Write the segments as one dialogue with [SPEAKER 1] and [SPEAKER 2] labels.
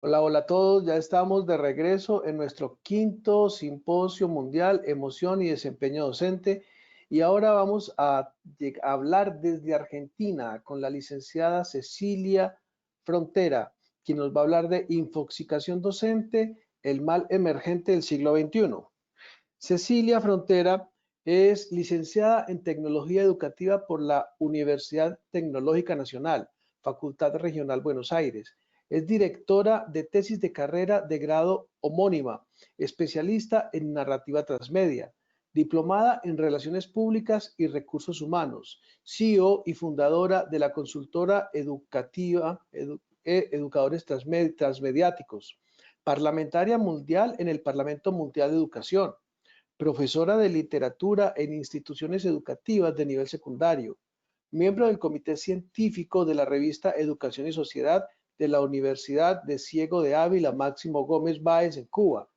[SPEAKER 1] Hola, hola a todos. Ya estamos de regreso en nuestro quinto simposio mundial Emoción y Desempeño Docente. Y ahora vamos a hablar desde Argentina con la licenciada Cecilia Frontera, quien nos va a hablar de infoxicación docente, el mal emergente del siglo XXI. Cecilia Frontera es licenciada en Tecnología Educativa por la Universidad Tecnológica Nacional, Facultad Regional Buenos Aires. Es directora de tesis de carrera de grado homónima, especialista en narrativa transmedia, diplomada en Relaciones Públicas y Recursos Humanos, CEO y fundadora de la consultora educativa Educadores Transmediáticos, parlamentaria mundial en el Parlamento Mundial de Educación, profesora de literatura en instituciones educativas de nivel secundario, miembro del comité científico de la revista Educación y Sociedad de la Universidad de Ciego de Ávila Máximo Gómez Báez en Cuba,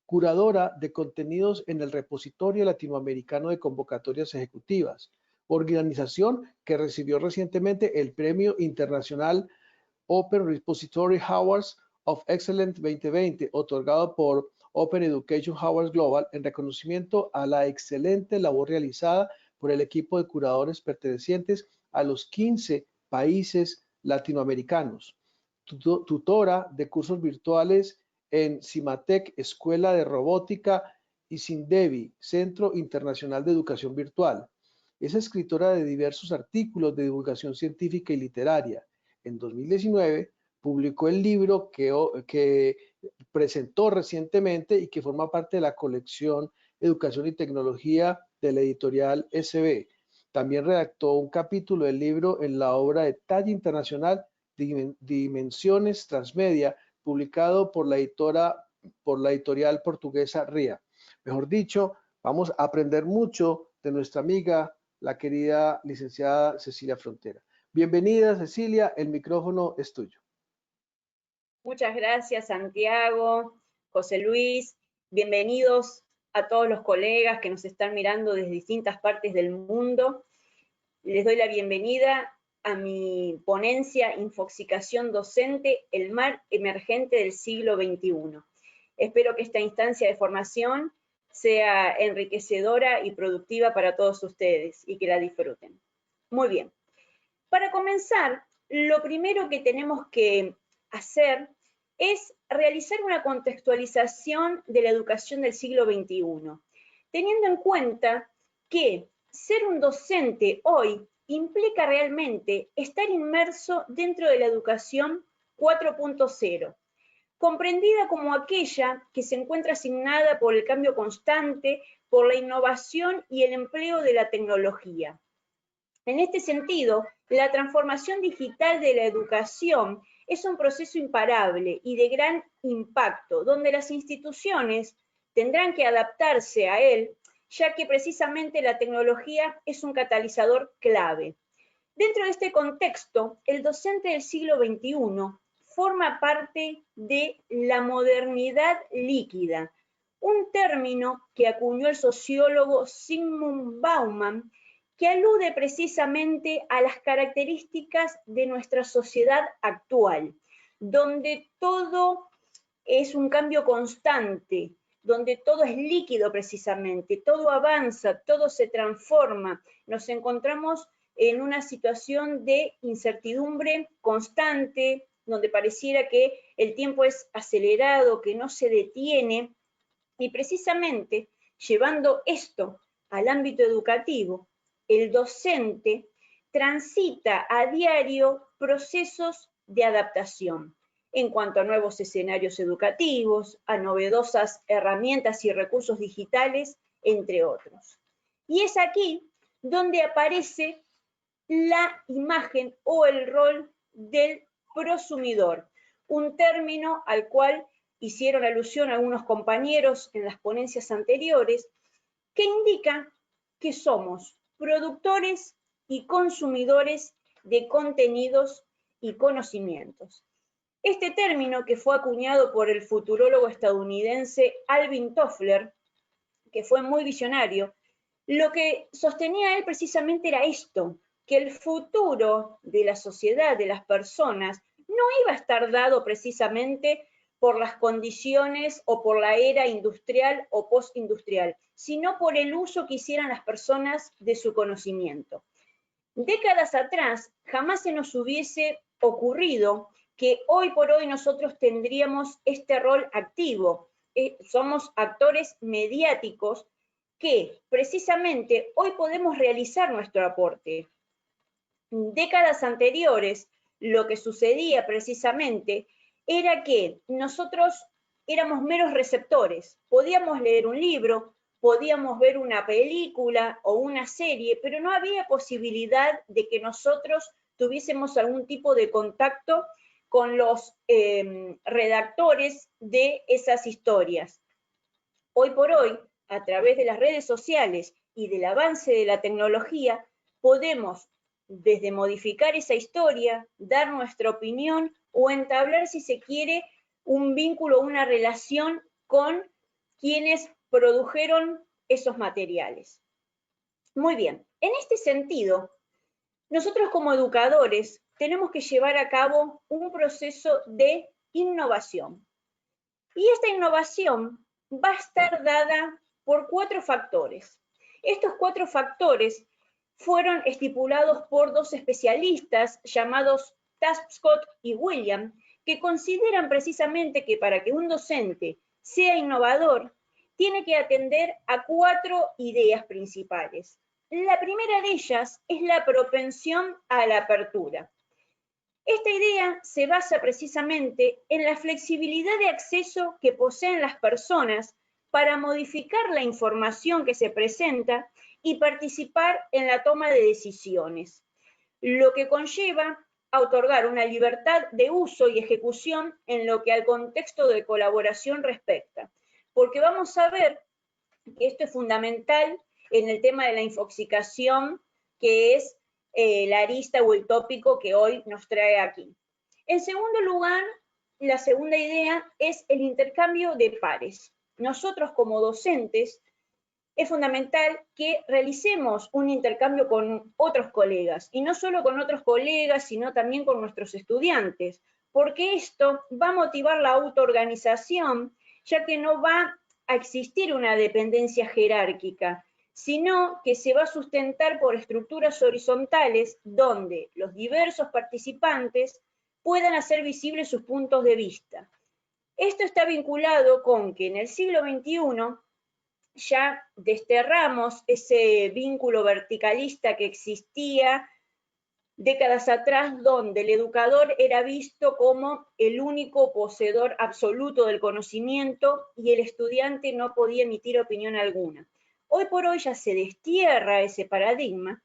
[SPEAKER 1] curadora de contenidos en el Repositorio Latinoamericano de Convocatorias Ejecutivas, organización que recibió recientemente el Premio Internacional Open Repository Awards of Excellence 2020, otorgado por Open Education Awards Global en reconocimiento a la excelente labor realizada por el equipo de curadores pertenecientes a los 15 países latinoamericanos. Tutora de cursos virtuales en CIMATEC, Escuela de Robótica, y SINDEVI, Centro Internacional de Educación Virtual. Es escritora de diversos artículos de divulgación científica y literaria. En 2019 publicó el libro que presentó recientemente y que forma parte de la colección Educación y Tecnología de la editorial SB. También redactó un capítulo del libro en la obra de talla internacional Dimensiones Transmedia, publicado por la editorial portuguesa RIA. Mejor dicho, vamos a aprender mucho de nuestra amiga, la querida licenciada Cecilia Frontera. Bienvenida, Cecilia, el micrófono es tuyo.
[SPEAKER 2] Muchas gracias, Santiago, José Luis. Bienvenidos a todos los colegas que nos están mirando desde distintas partes del mundo. Les doy la bienvenida a mi ponencia Infoxicación Docente, el mal emergente del siglo XXI. Espero que esta instancia de formación sea enriquecedora y productiva para todos ustedes y que la disfruten. Muy bien. Para comenzar, lo primero que tenemos que hacer es realizar una contextualización de la educación del siglo XXI, teniendo en cuenta que ser un docente hoy implica realmente estar inmerso dentro de la educación 4.0, comprendida como aquella que se encuentra asignada por el cambio constante, por la innovación y el empleo de la tecnología. En este sentido, la transformación digital de la educación es un proceso imparable y de gran impacto, donde las instituciones tendrán que adaptarse a él, ya que precisamente la tecnología es un catalizador clave. Dentro de este contexto, el docente del siglo XXI forma parte de la modernidad líquida, un término que acuñó el sociólogo Zygmunt Bauman, que alude precisamente a las características de nuestra sociedad actual, donde todo es un cambio constante, donde todo es líquido precisamente, todo avanza, todo se transforma. Nos encontramos en una situación de incertidumbre constante, donde pareciera que el tiempo es acelerado, que no se detiene, y precisamente llevando esto al ámbito educativo, el docente transita a diario procesos de adaptación en cuanto a nuevos escenarios educativos, a novedosas herramientas y recursos digitales, entre otros. Y es aquí donde aparece la imagen o el rol del prosumidor, un término al cual hicieron alusión algunos compañeros en las ponencias anteriores, que indica que somos productores y consumidores de contenidos y conocimientos. Este término, que fue acuñado por el futurólogo estadounidense Alvin Toffler, que fue muy visionario, lo que sostenía él precisamente era esto, que el futuro de la sociedad, de las personas, no iba a estar dado precisamente por las condiciones o por la era industrial o postindustrial, sino por el uso que hicieran las personas de su conocimiento. Décadas atrás, jamás se nos hubiese ocurrido que hoy por hoy nosotros tendríamos este rol activo. Somos actores mediáticos que precisamente hoy podemos realizar nuestro aporte. Décadas anteriores, lo que sucedía precisamente era que nosotros éramos meros receptores. Podíamos leer un libro, podíamos ver una película o una serie, pero no había posibilidad de que nosotros tuviésemos algún tipo de contacto con los redactores de esas historias. Hoy por hoy, a través de las redes sociales y del avance de la tecnología, podemos desde modificar esa historia, dar nuestra opinión o entablar, si se quiere, un vínculo, una relación con quienes produjeron esos materiales. Muy bien, en este sentido, nosotros como educadores tenemos que llevar a cabo un proceso de innovación. Y esta innovación va a estar dada por 4 factores. Estos 4 factores fueron estipulados por 2 especialistas llamados Tapscott y William, que consideran precisamente que para que un docente sea innovador, tiene que atender a 4 ideas principales. La primera de ellas es la propensión a la apertura. Esta idea se basa precisamente en la flexibilidad de acceso que poseen las personas para modificar la información que se presenta y participar en la toma de decisiones, lo que conlleva a otorgar una libertad de uso y ejecución en lo que al contexto de colaboración respecta. Porque vamos a ver que esto es fundamental en el tema de la infoxicación, que es la arista o el tópico que hoy nos trae aquí. En segundo lugar, la segunda idea es el intercambio de pares. Nosotros como docentes es fundamental que realicemos un intercambio con otros colegas, y no solo con otros colegas, sino también con nuestros estudiantes, porque esto va a motivar la autoorganización, ya que no va a existir una dependencia jerárquica, sino que se va a sustentar por estructuras horizontales donde los diversos participantes puedan hacer visibles sus puntos de vista. Esto está vinculado con que en el siglo XXI ya desterramos ese vínculo verticalista que existía décadas atrás, donde el educador era visto como el único poseedor absoluto del conocimiento y el estudiante no podía emitir opinión alguna. Hoy por hoy ya se destierra ese paradigma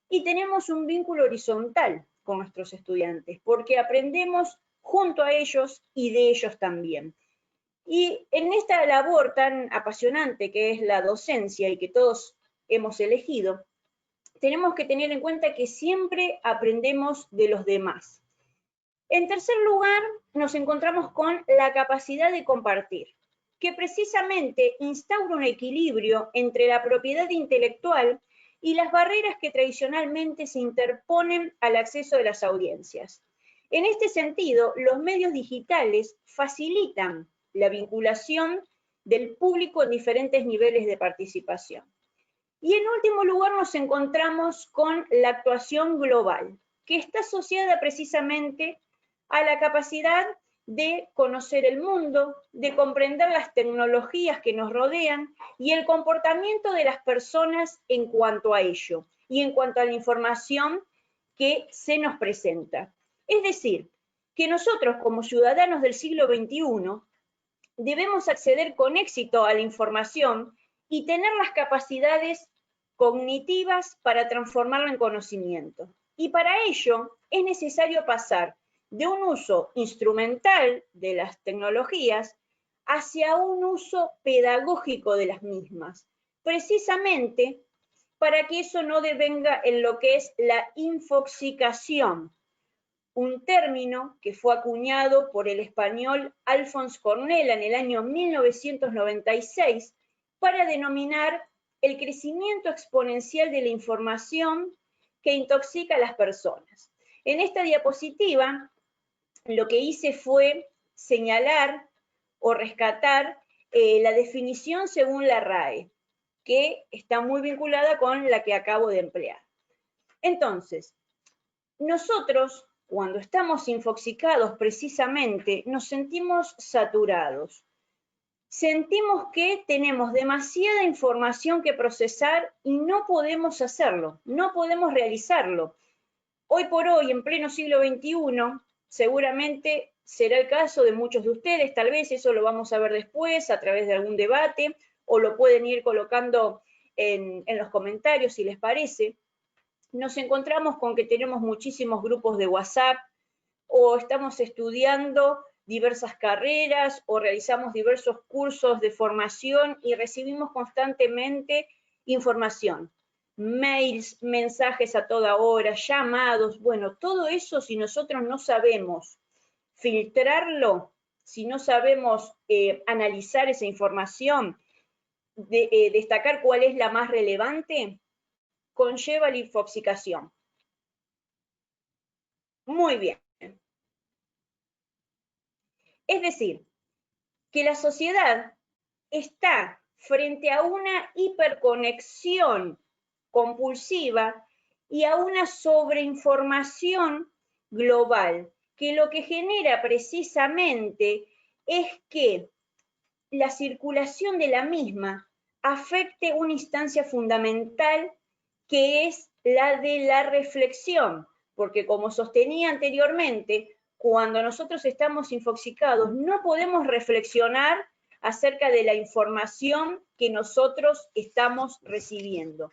[SPEAKER 2] y tenemos un vínculo horizontal con nuestros estudiantes, porque aprendemos junto a ellos y de ellos también. Y en esta labor tan apasionante que es la docencia y que todos hemos elegido, tenemos que tener en cuenta que siempre aprendemos de los demás. En tercer lugar, nos encontramos con la capacidad de compartir, que precisamente instaura un equilibrio entre la propiedad intelectual y las barreras que tradicionalmente se interponen al acceso de las audiencias. En este sentido, los medios digitales facilitan la vinculación del público en diferentes niveles de participación. Y en último lugar nos encontramos con la actuación global, que está asociada precisamente a la capacidad de conocer el mundo, de comprender las tecnologías que nos rodean y el comportamiento de las personas en cuanto a ello y en cuanto a la información que se nos presenta. Es decir, que nosotros como ciudadanos del siglo XXI debemos acceder con éxito a la información y tener las capacidades cognitivas para transformarlo en conocimiento. Y para ello es necesario pasar de un uso instrumental de las tecnologías hacia un uso pedagógico de las mismas, precisamente para que eso no devenga en lo que es la infoxicación, un término que fue acuñado por el español Alphonse Cornella en el año 1996 para denominar el crecimiento exponencial de la información que intoxica a las personas. En esta diapositiva lo que hice fue señalar o rescatar la definición según la RAE, que está muy vinculada con la que acabo de emplear. Entonces, nosotros, cuando estamos infoxicados precisamente, nos sentimos saturados. Sentimos que tenemos demasiada información que procesar y no podemos hacerlo, no podemos realizarlo. Hoy por hoy, en pleno siglo XXI, seguramente será el caso de muchos de ustedes, tal vez eso lo vamos a ver después a través de algún debate, o lo pueden ir colocando en los comentarios si les parece. Nos encontramos con que tenemos muchísimos grupos de WhatsApp, o estamos estudiando diversas carreras, o realizamos diversos cursos de formación y recibimos constantemente información. Mails, mensajes a toda hora, llamados, bueno, todo eso si nosotros no sabemos filtrarlo, si no sabemos analizar esa información, destacar cuál es la más relevante, conlleva la infoxicación. Muy bien. Es decir, que la sociedad está frente a una hiperconexión compulsiva y a una sobreinformación global, que lo que genera precisamente es que la circulación de la misma afecte una instancia fundamental que es la de la reflexión, porque como sostenía anteriormente, cuando nosotros estamos infoxicados no podemos reflexionar acerca de la información que nosotros estamos recibiendo.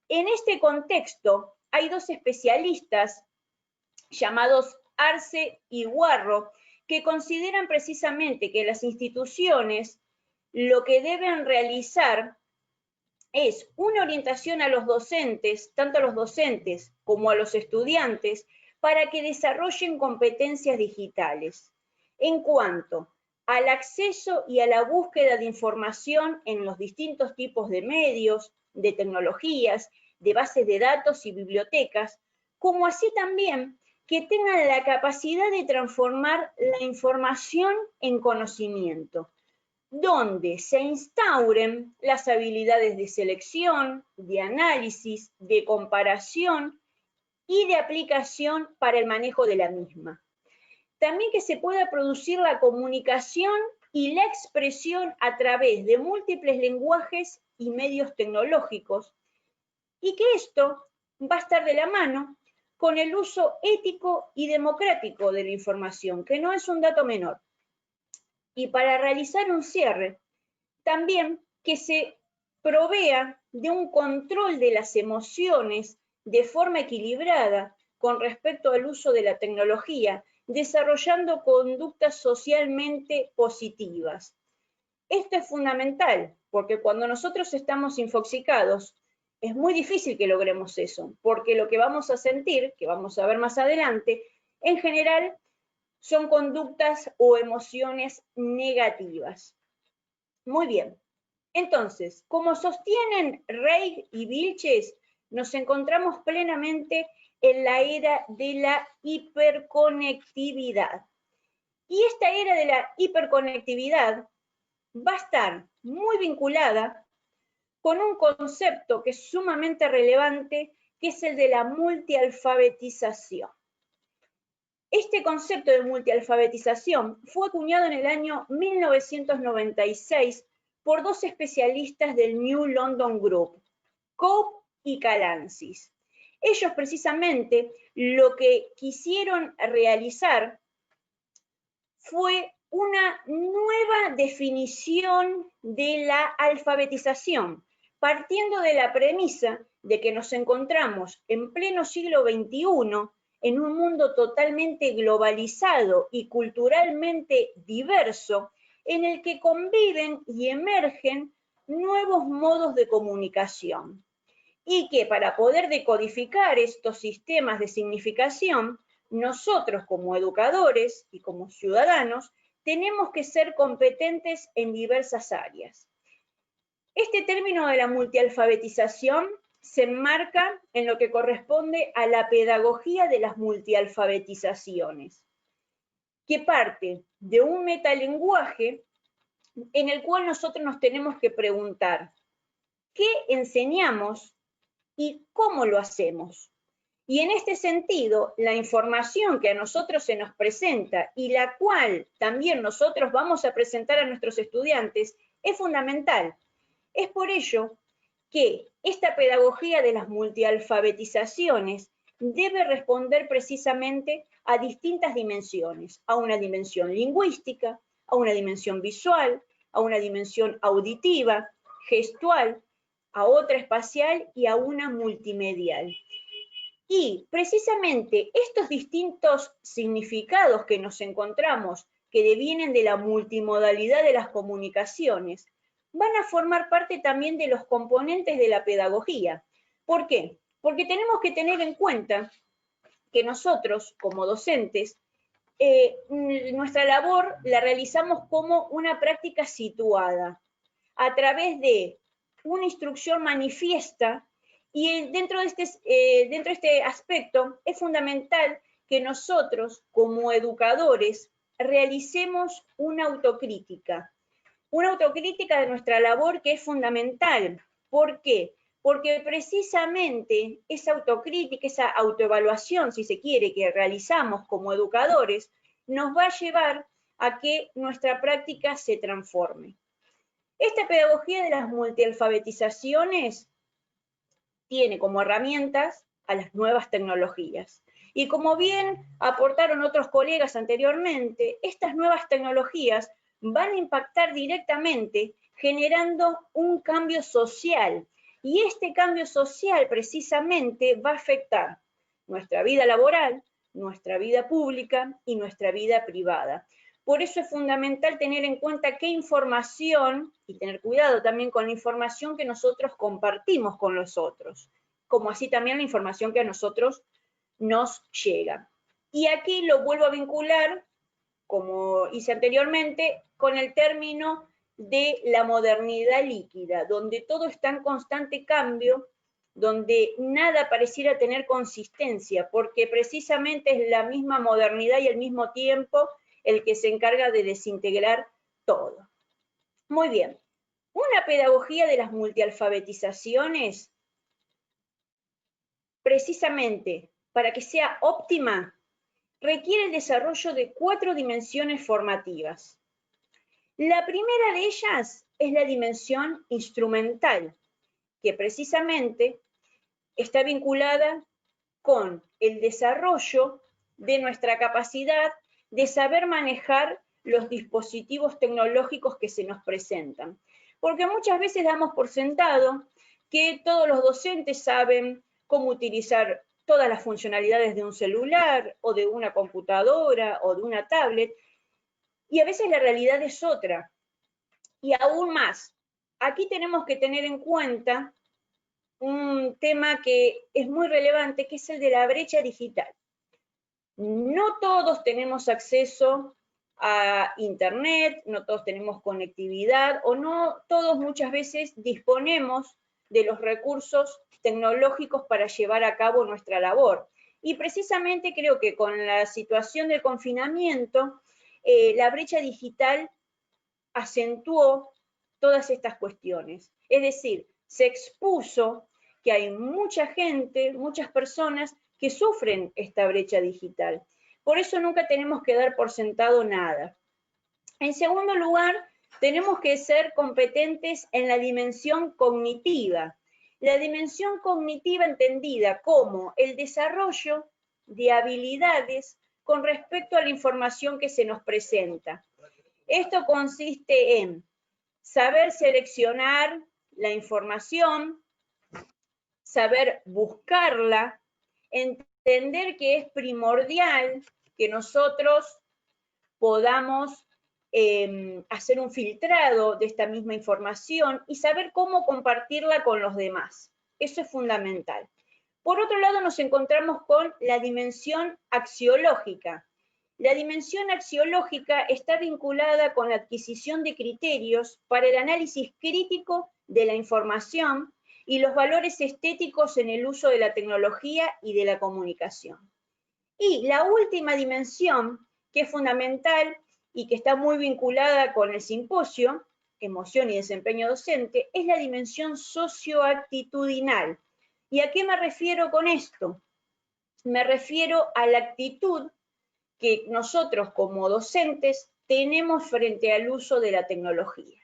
[SPEAKER 2] En este contexto, hay dos especialistas llamados Arce y Guarro, que consideran precisamente que las instituciones lo que deben realizar es una orientación a los docentes, tanto a los docentes como a los estudiantes, para que desarrollen competencias digitales en cuanto al acceso y a la búsqueda de información en los distintos tipos de medios, de tecnologías, de bases de datos y bibliotecas, como así también que tengan la capacidad de transformar la información en conocimiento, donde se instauren las habilidades de selección, de análisis, de comparación y de aplicación para el manejo de la misma. También que se pueda producir la comunicación y la expresión a través de múltiples lenguajes y medios tecnológicos, y que esto va a estar de la mano con el uso ético y democrático de la información, que no es un dato menor. Y para realizar un cierre, también que se provea de un control de las emociones de forma equilibrada con respecto al uso de la tecnología, desarrollando conductas socialmente positivas. Esto es fundamental, porque cuando nosotros estamos infoxicados, es muy difícil que logremos eso, porque lo que vamos a sentir, que vamos a ver más adelante, en general son conductas o emociones negativas. Muy bien. Entonces, como sostienen Reig y Vilches, nos encontramos plenamente en la era de la hiperconectividad. Y esta era de la hiperconectividad va a estar muy vinculada con un concepto que es sumamente relevante, que es el de la multialfabetización. Este concepto de multialfabetización fue acuñado en el año 1996 por dos especialistas del New London Group, Cope y Calancis. Ellos precisamente lo que quisieron realizar fue una nueva definición de la alfabetización, partiendo de la premisa de que nos encontramos en pleno siglo XXI en un mundo totalmente globalizado y culturalmente diverso, en el que conviven y emergen nuevos modos de comunicación, y que para poder decodificar estos sistemas de significación, nosotros como educadores y como ciudadanos tenemos que ser competentes en diversas áreas. Este término de la multialfabetización se enmarca en lo que corresponde a la pedagogía de las multialfabetizaciones, que parte de un metalenguaje en el cual nosotros nos tenemos que preguntar, ¿qué enseñamos y cómo lo hacemos? Y en este sentido, la información que a nosotros se nos presenta y la cual también nosotros vamos a presentar a nuestros estudiantes es fundamental. Es por ello que esta pedagogía de las multialfabetizaciones debe responder precisamente a distintas dimensiones, a una dimensión lingüística, a una dimensión visual, a una dimensión auditiva, gestual, a otra espacial y a una multimedial. Y precisamente estos distintos significados que nos encontramos, que devienen de la multimodalidad de las comunicaciones, van a formar parte también de los componentes de la pedagogía. ¿Por qué? Porque tenemos que tener en cuenta que nosotros, como docentes, nuestra labor la realizamos como una práctica situada, a través de una instrucción manifiesta, y dentro de este aspecto es fundamental que nosotros, como educadores, realicemos una autocrítica de nuestra labor, que es fundamental. ¿Por qué? Porque precisamente esa autocrítica, esa autoevaluación, si se quiere, que realizamos como educadores, nos va a llevar a que nuestra práctica se transforme. Esta pedagogía de las multialfabetizaciones tiene como herramientas a las nuevas tecnologías. Y como bien aportaron otros colegas anteriormente, estas nuevas tecnologías van a impactar directamente generando un cambio social. Y este cambio social precisamente va a afectar nuestra vida laboral, nuestra vida pública y nuestra vida privada. Por eso es fundamental tener en cuenta qué información, y tener cuidado también con la información que nosotros compartimos con los otros, como así también la información que a nosotros nos llega. Y aquí lo vuelvo a vincular, como hice anteriormente, con el término de la modernidad líquida, donde todo está en constante cambio, donde nada pareciera tener consistencia, porque precisamente es la misma modernidad y al mismo tiempo el que se encarga de desintegrar todo. Muy bien, una pedagogía de las multialfabetizaciones, precisamente para que sea óptima, requiere el desarrollo de 4 dimensiones formativas. La primera de ellas es la dimensión instrumental, que precisamente está vinculada con el desarrollo de nuestra capacidad de saber manejar los dispositivos tecnológicos que se nos presentan. Porque muchas veces damos por sentado que todos los docentes saben cómo utilizar todas las funcionalidades de un celular o de una computadora o de una tablet, y a veces la realidad es otra. Y aún más, aquí tenemos que tener en cuenta un tema que es muy relevante, que es el de la brecha digital. No todos tenemos acceso a Internet, no todos tenemos conectividad, o no todos muchas veces disponemos de los recursos tecnológicos para llevar a cabo nuestra labor. Y precisamente creo que con la situación del confinamiento, la brecha digital acentuó todas estas cuestiones. Es decir, se expuso que hay mucha gente, muchas personas que sufren esta brecha digital. Por eso nunca tenemos que dar por sentado nada. En segundo lugar, tenemos que ser competentes en la dimensión cognitiva. La dimensión cognitiva entendida como el desarrollo de habilidades con respecto a la información que se nos presenta. Esto consiste en saber seleccionar la información, saber buscarla, entender que es primordial que nosotros podamos hacer un filtrado de esta misma información y saber cómo compartirla con los demás. Eso es fundamental. Por otro lado, nos encontramos con la dimensión axiológica. La dimensión axiológica está vinculada con la adquisición de criterios para el análisis crítico de la información y los valores estéticos en el uso de la tecnología y de la comunicación. Y la última dimensión que es fundamental y que está muy vinculada con el simposio, emoción y desempeño docente, es la dimensión socioactitudinal. ¿Y a qué me refiero con esto? Me refiero a la actitud que nosotros como docentes tenemos frente al uso de la tecnología.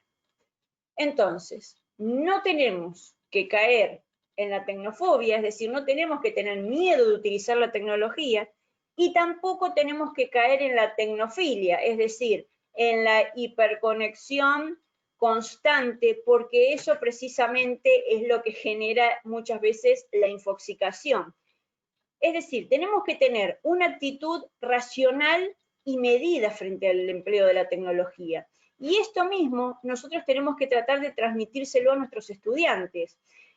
[SPEAKER 2] Entonces, no tenemos que caer en la tecnofobia, es decir, no tenemos que tener miedo de utilizar la tecnología y tampoco tenemos que caer en la tecnofilia, es decir, en la hiperconexión constante, porque eso precisamente es lo que genera muchas veces la infoxicación. Es decir, tenemos que tener una actitud racional y medida frente al empleo de la tecnología. Y esto mismo nosotros tenemos que tratar de transmitírselo a nuestros estudiantes,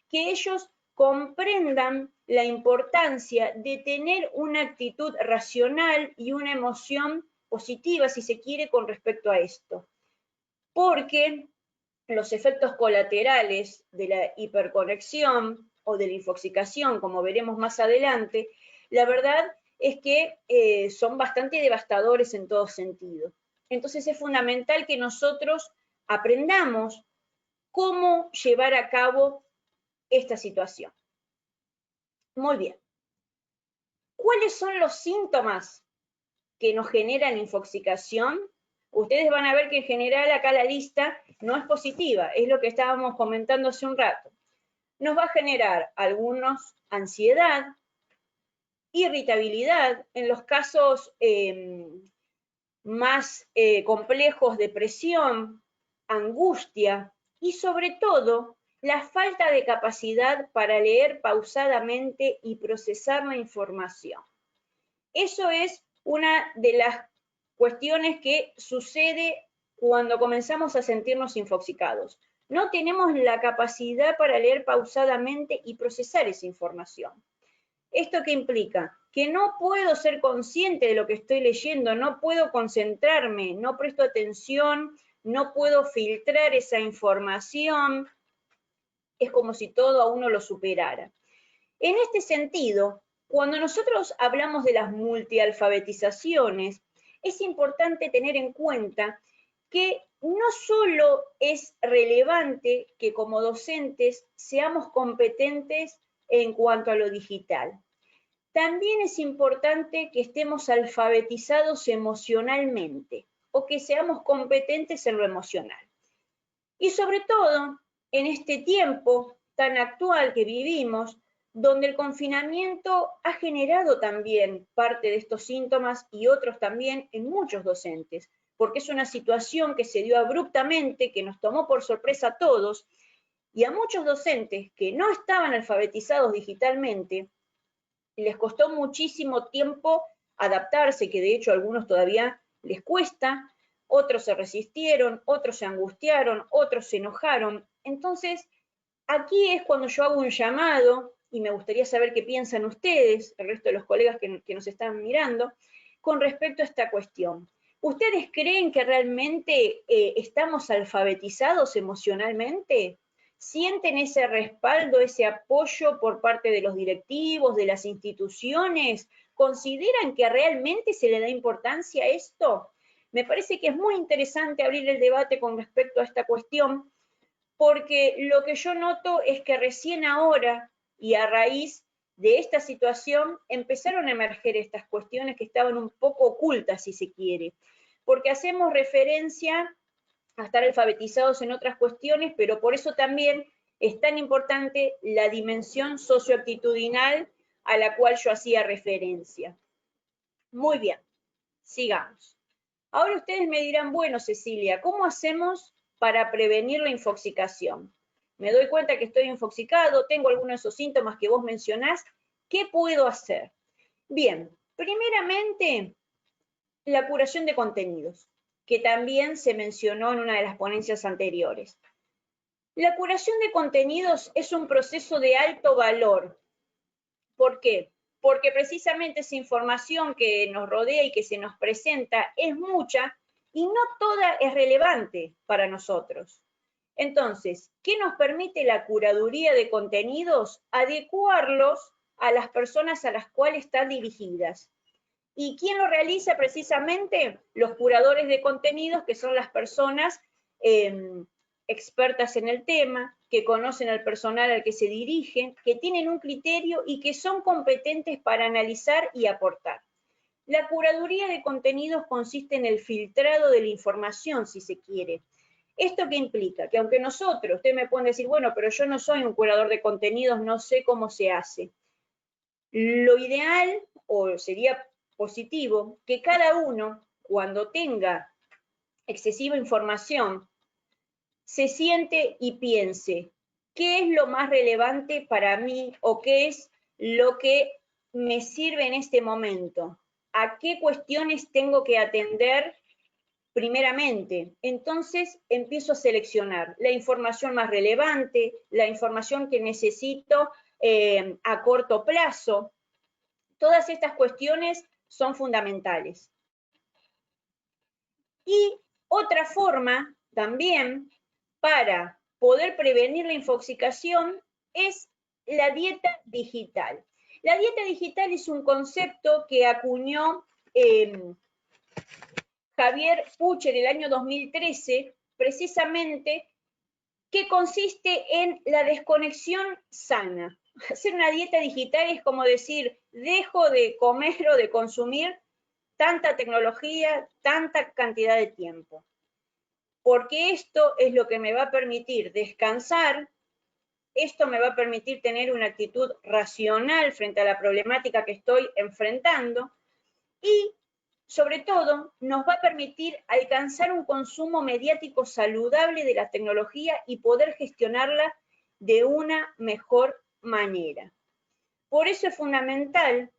[SPEAKER 2] que ellos comprendan la importancia de tener una actitud racional y una emoción positiva, si se quiere, con respecto a esto. Porque los efectos colaterales de la hiperconexión o de la infoxicación, como veremos más adelante, la verdad es que son bastante devastadores en todo sentido. Entonces es fundamental que nosotros aprendamos cómo llevar a cabo esta situación. Muy bien. ¿Cuáles son los síntomas que nos generan infoxicación? Ustedes van a ver que en general acá la lista no es positiva, es lo que estábamos comentando hace un rato. Nos va a generar algunos ansiedad, irritabilidad, en los casos más complejos, depresión, angustia y sobre todo la falta de capacidad para leer pausadamente y procesar la información. Eso es una de las cuestiones que sucede cuando comenzamos a sentirnos infoxicados. No tenemos la capacidad para leer pausadamente y procesar esa información. ¿Esto qué implica? Que no puedo ser consciente de lo que estoy leyendo, no puedo concentrarme, no presto atención, no puedo filtrar esa información. Es como si todo a uno lo superara. En este sentido, cuando nosotros hablamos de las multialfabetizaciones, es importante tener en cuenta que no solo es relevante que como docentes seamos competentes en cuanto a lo digital, también es importante que estemos alfabetizados emocionalmente o que seamos competentes en lo emocional. Y sobre todo, en este tiempo tan actual que vivimos, donde el confinamiento ha generado también parte de estos síntomas y otros también en muchos docentes, porque es una situación que se dio abruptamente, que nos tomó por sorpresa a todos, y a muchos docentes que no estaban alfabetizados digitalmente, les costó muchísimo tiempo adaptarse, que de hecho a algunos todavía les cuesta, otros se resistieron, otros se angustiaron, otros se enojaron. Entonces, aquí es cuando yo hago un llamado, y me gustaría saber qué piensan ustedes, el resto de los colegas que nos están mirando, con respecto a esta cuestión. ¿Ustedes creen que realmente estamos alfabetizados emocionalmente? ¿Sienten ese respaldo, ese apoyo por parte de los directivos, de las instituciones? ¿Consideran que realmente se le da importancia a esto? Me parece que es muy interesante abrir el debate con respecto a esta cuestión, porque lo que yo noto es que recién ahora y a raíz de esta situación empezaron a emerger estas cuestiones que estaban un poco ocultas, si se quiere, porque hacemos referencia a estar alfabetizados en otras cuestiones, pero por eso también es tan importante la dimensión socioactitudinal a la cual yo hacía referencia. Muy bien, sigamos. Ahora ustedes me dirán, bueno, Cecilia, ¿cómo hacemos para prevenir la infoxicación? Me doy cuenta que estoy infoxicado, tengo algunos de esos síntomas que vos mencionás, ¿qué puedo hacer? Bien, primeramente, la curación de contenidos, que también se mencionó en una de las ponencias anteriores. La curación de contenidos es un proceso de alto valor. ¿Por qué? Porque precisamente esa información que nos rodea y que se nos presenta es mucha y no toda es relevante para nosotros. Entonces, ¿qué nos permite la curaduría de contenidos? Adecuarlos a las personas a las cuales están dirigidas. ¿Y quién lo realiza precisamente? Los curadores de contenidos, que son las personas expertas en el tema, que conocen al personal al que se dirigen, que tienen un criterio y que son competentes para analizar y aportar. La curaduría de contenidos consiste en el filtrado de la información, si se quiere. ¿Esto qué implica? Que aunque nosotros, usted me puede decir, bueno, pero yo no soy un curador de contenidos, no sé cómo se hace. Lo ideal, o sería positivo, que cada uno, cuando tenga excesiva información, se siente y piense, ¿qué es lo más relevante para mí o qué es lo que me sirve en este momento? ¿A qué cuestiones tengo que atender primeramente? Entonces empiezo a seleccionar la información más relevante, la información que necesito a corto plazo. Todas estas cuestiones son fundamentales. Y otra forma también para poder prevenir la infoxicación es la dieta digital. La dieta digital es un concepto que acuñó Javier Puig en el año 2013, precisamente, que consiste en la desconexión sana. Hacer una dieta digital es como decir, dejo de comer o de consumir tanta tecnología, tanta cantidad de tiempo. Porque esto es lo que me va a permitir descansar, esto me va a permitir tener una actitud racional frente a la problemática que estoy enfrentando y, sobre todo, nos va a permitir alcanzar un consumo mediático saludable de la tecnología y poder gestionarla de una mejor manera. Por eso es fundamental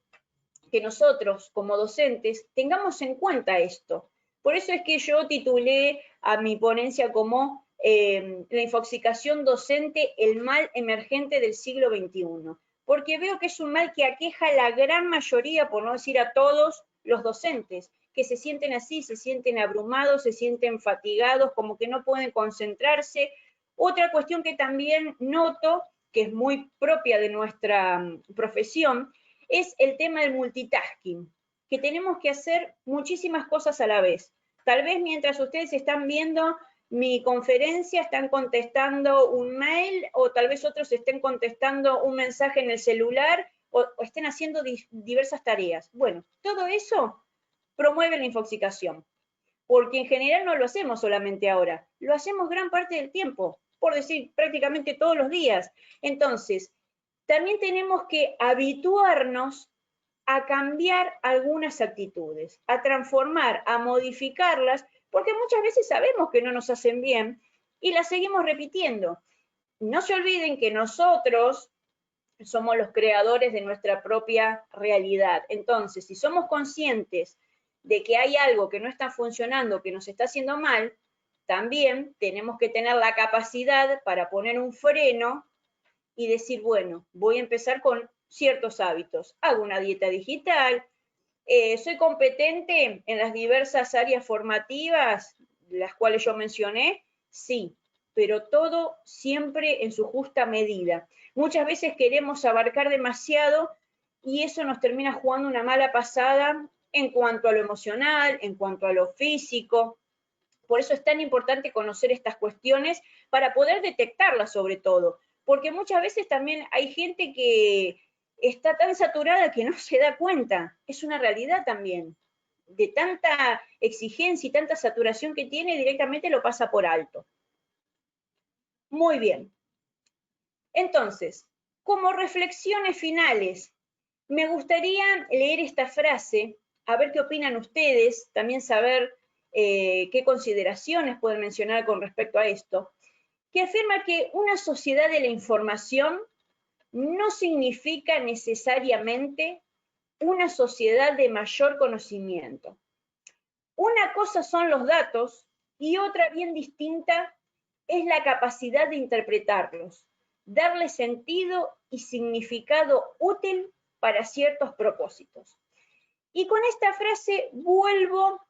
[SPEAKER 2] que nosotros, como docentes, tengamos en cuenta esto. Por eso es que yo titulé a mi ponencia como la infoxicación docente, el mal emergente del siglo XXI, porque veo que es un mal que aqueja a la gran mayoría, por no decir a todos, los docentes, que se sienten así, se sienten abrumados, se sienten fatigados, como que no pueden concentrarse. Otra cuestión que también noto, que es muy propia de nuestra profesión, es el tema del multitasking, que tenemos que hacer muchísimas cosas a la vez. Tal vez mientras ustedes están viendo mi conferencia, están contestando un mail, o tal vez otros estén contestando un mensaje en el celular, o estén haciendo diversas tareas. Bueno, todo eso promueve la infoxicación, porque en general no lo hacemos solamente ahora, lo hacemos gran parte del tiempo, por decir prácticamente todos los días. Entonces, también tenemos que habituarnos a cambiar algunas actitudes, a transformar, a modificarlas, porque muchas veces sabemos que no nos hacen bien y las seguimos repitiendo. No se olviden que nosotros somos los creadores de nuestra propia realidad. Entonces, si somos conscientes de que hay algo que no está funcionando, que nos está haciendo mal, también tenemos que tener la capacidad para poner un freno y decir, bueno, voy a empezar con ciertos hábitos. Hago una dieta digital, soy competente en las diversas áreas formativas, las cuales yo mencioné, sí, pero todo siempre en su justa medida. Muchas veces queremos abarcar demasiado y eso nos termina jugando una mala pasada en cuanto a lo emocional, en cuanto a lo físico. Por eso es tan importante conocer estas cuestiones para poder detectarlas sobre todo, porque muchas veces también hay gente que está tan saturada que no se da cuenta. Es una realidad también. De tanta exigencia y tanta saturación que tiene, directamente lo pasa por alto. Muy bien. Entonces, como reflexiones finales, me gustaría leer esta frase, a ver qué opinan ustedes, también saber qué consideraciones pueden mencionar con respecto a esto, que afirma que una sociedad de la información no significa necesariamente una sociedad de mayor conocimiento. Una cosa son los datos y otra bien distinta es la capacidad de interpretarlos, darle sentido y significado útil para ciertos propósitos. Y con esta frase vuelvo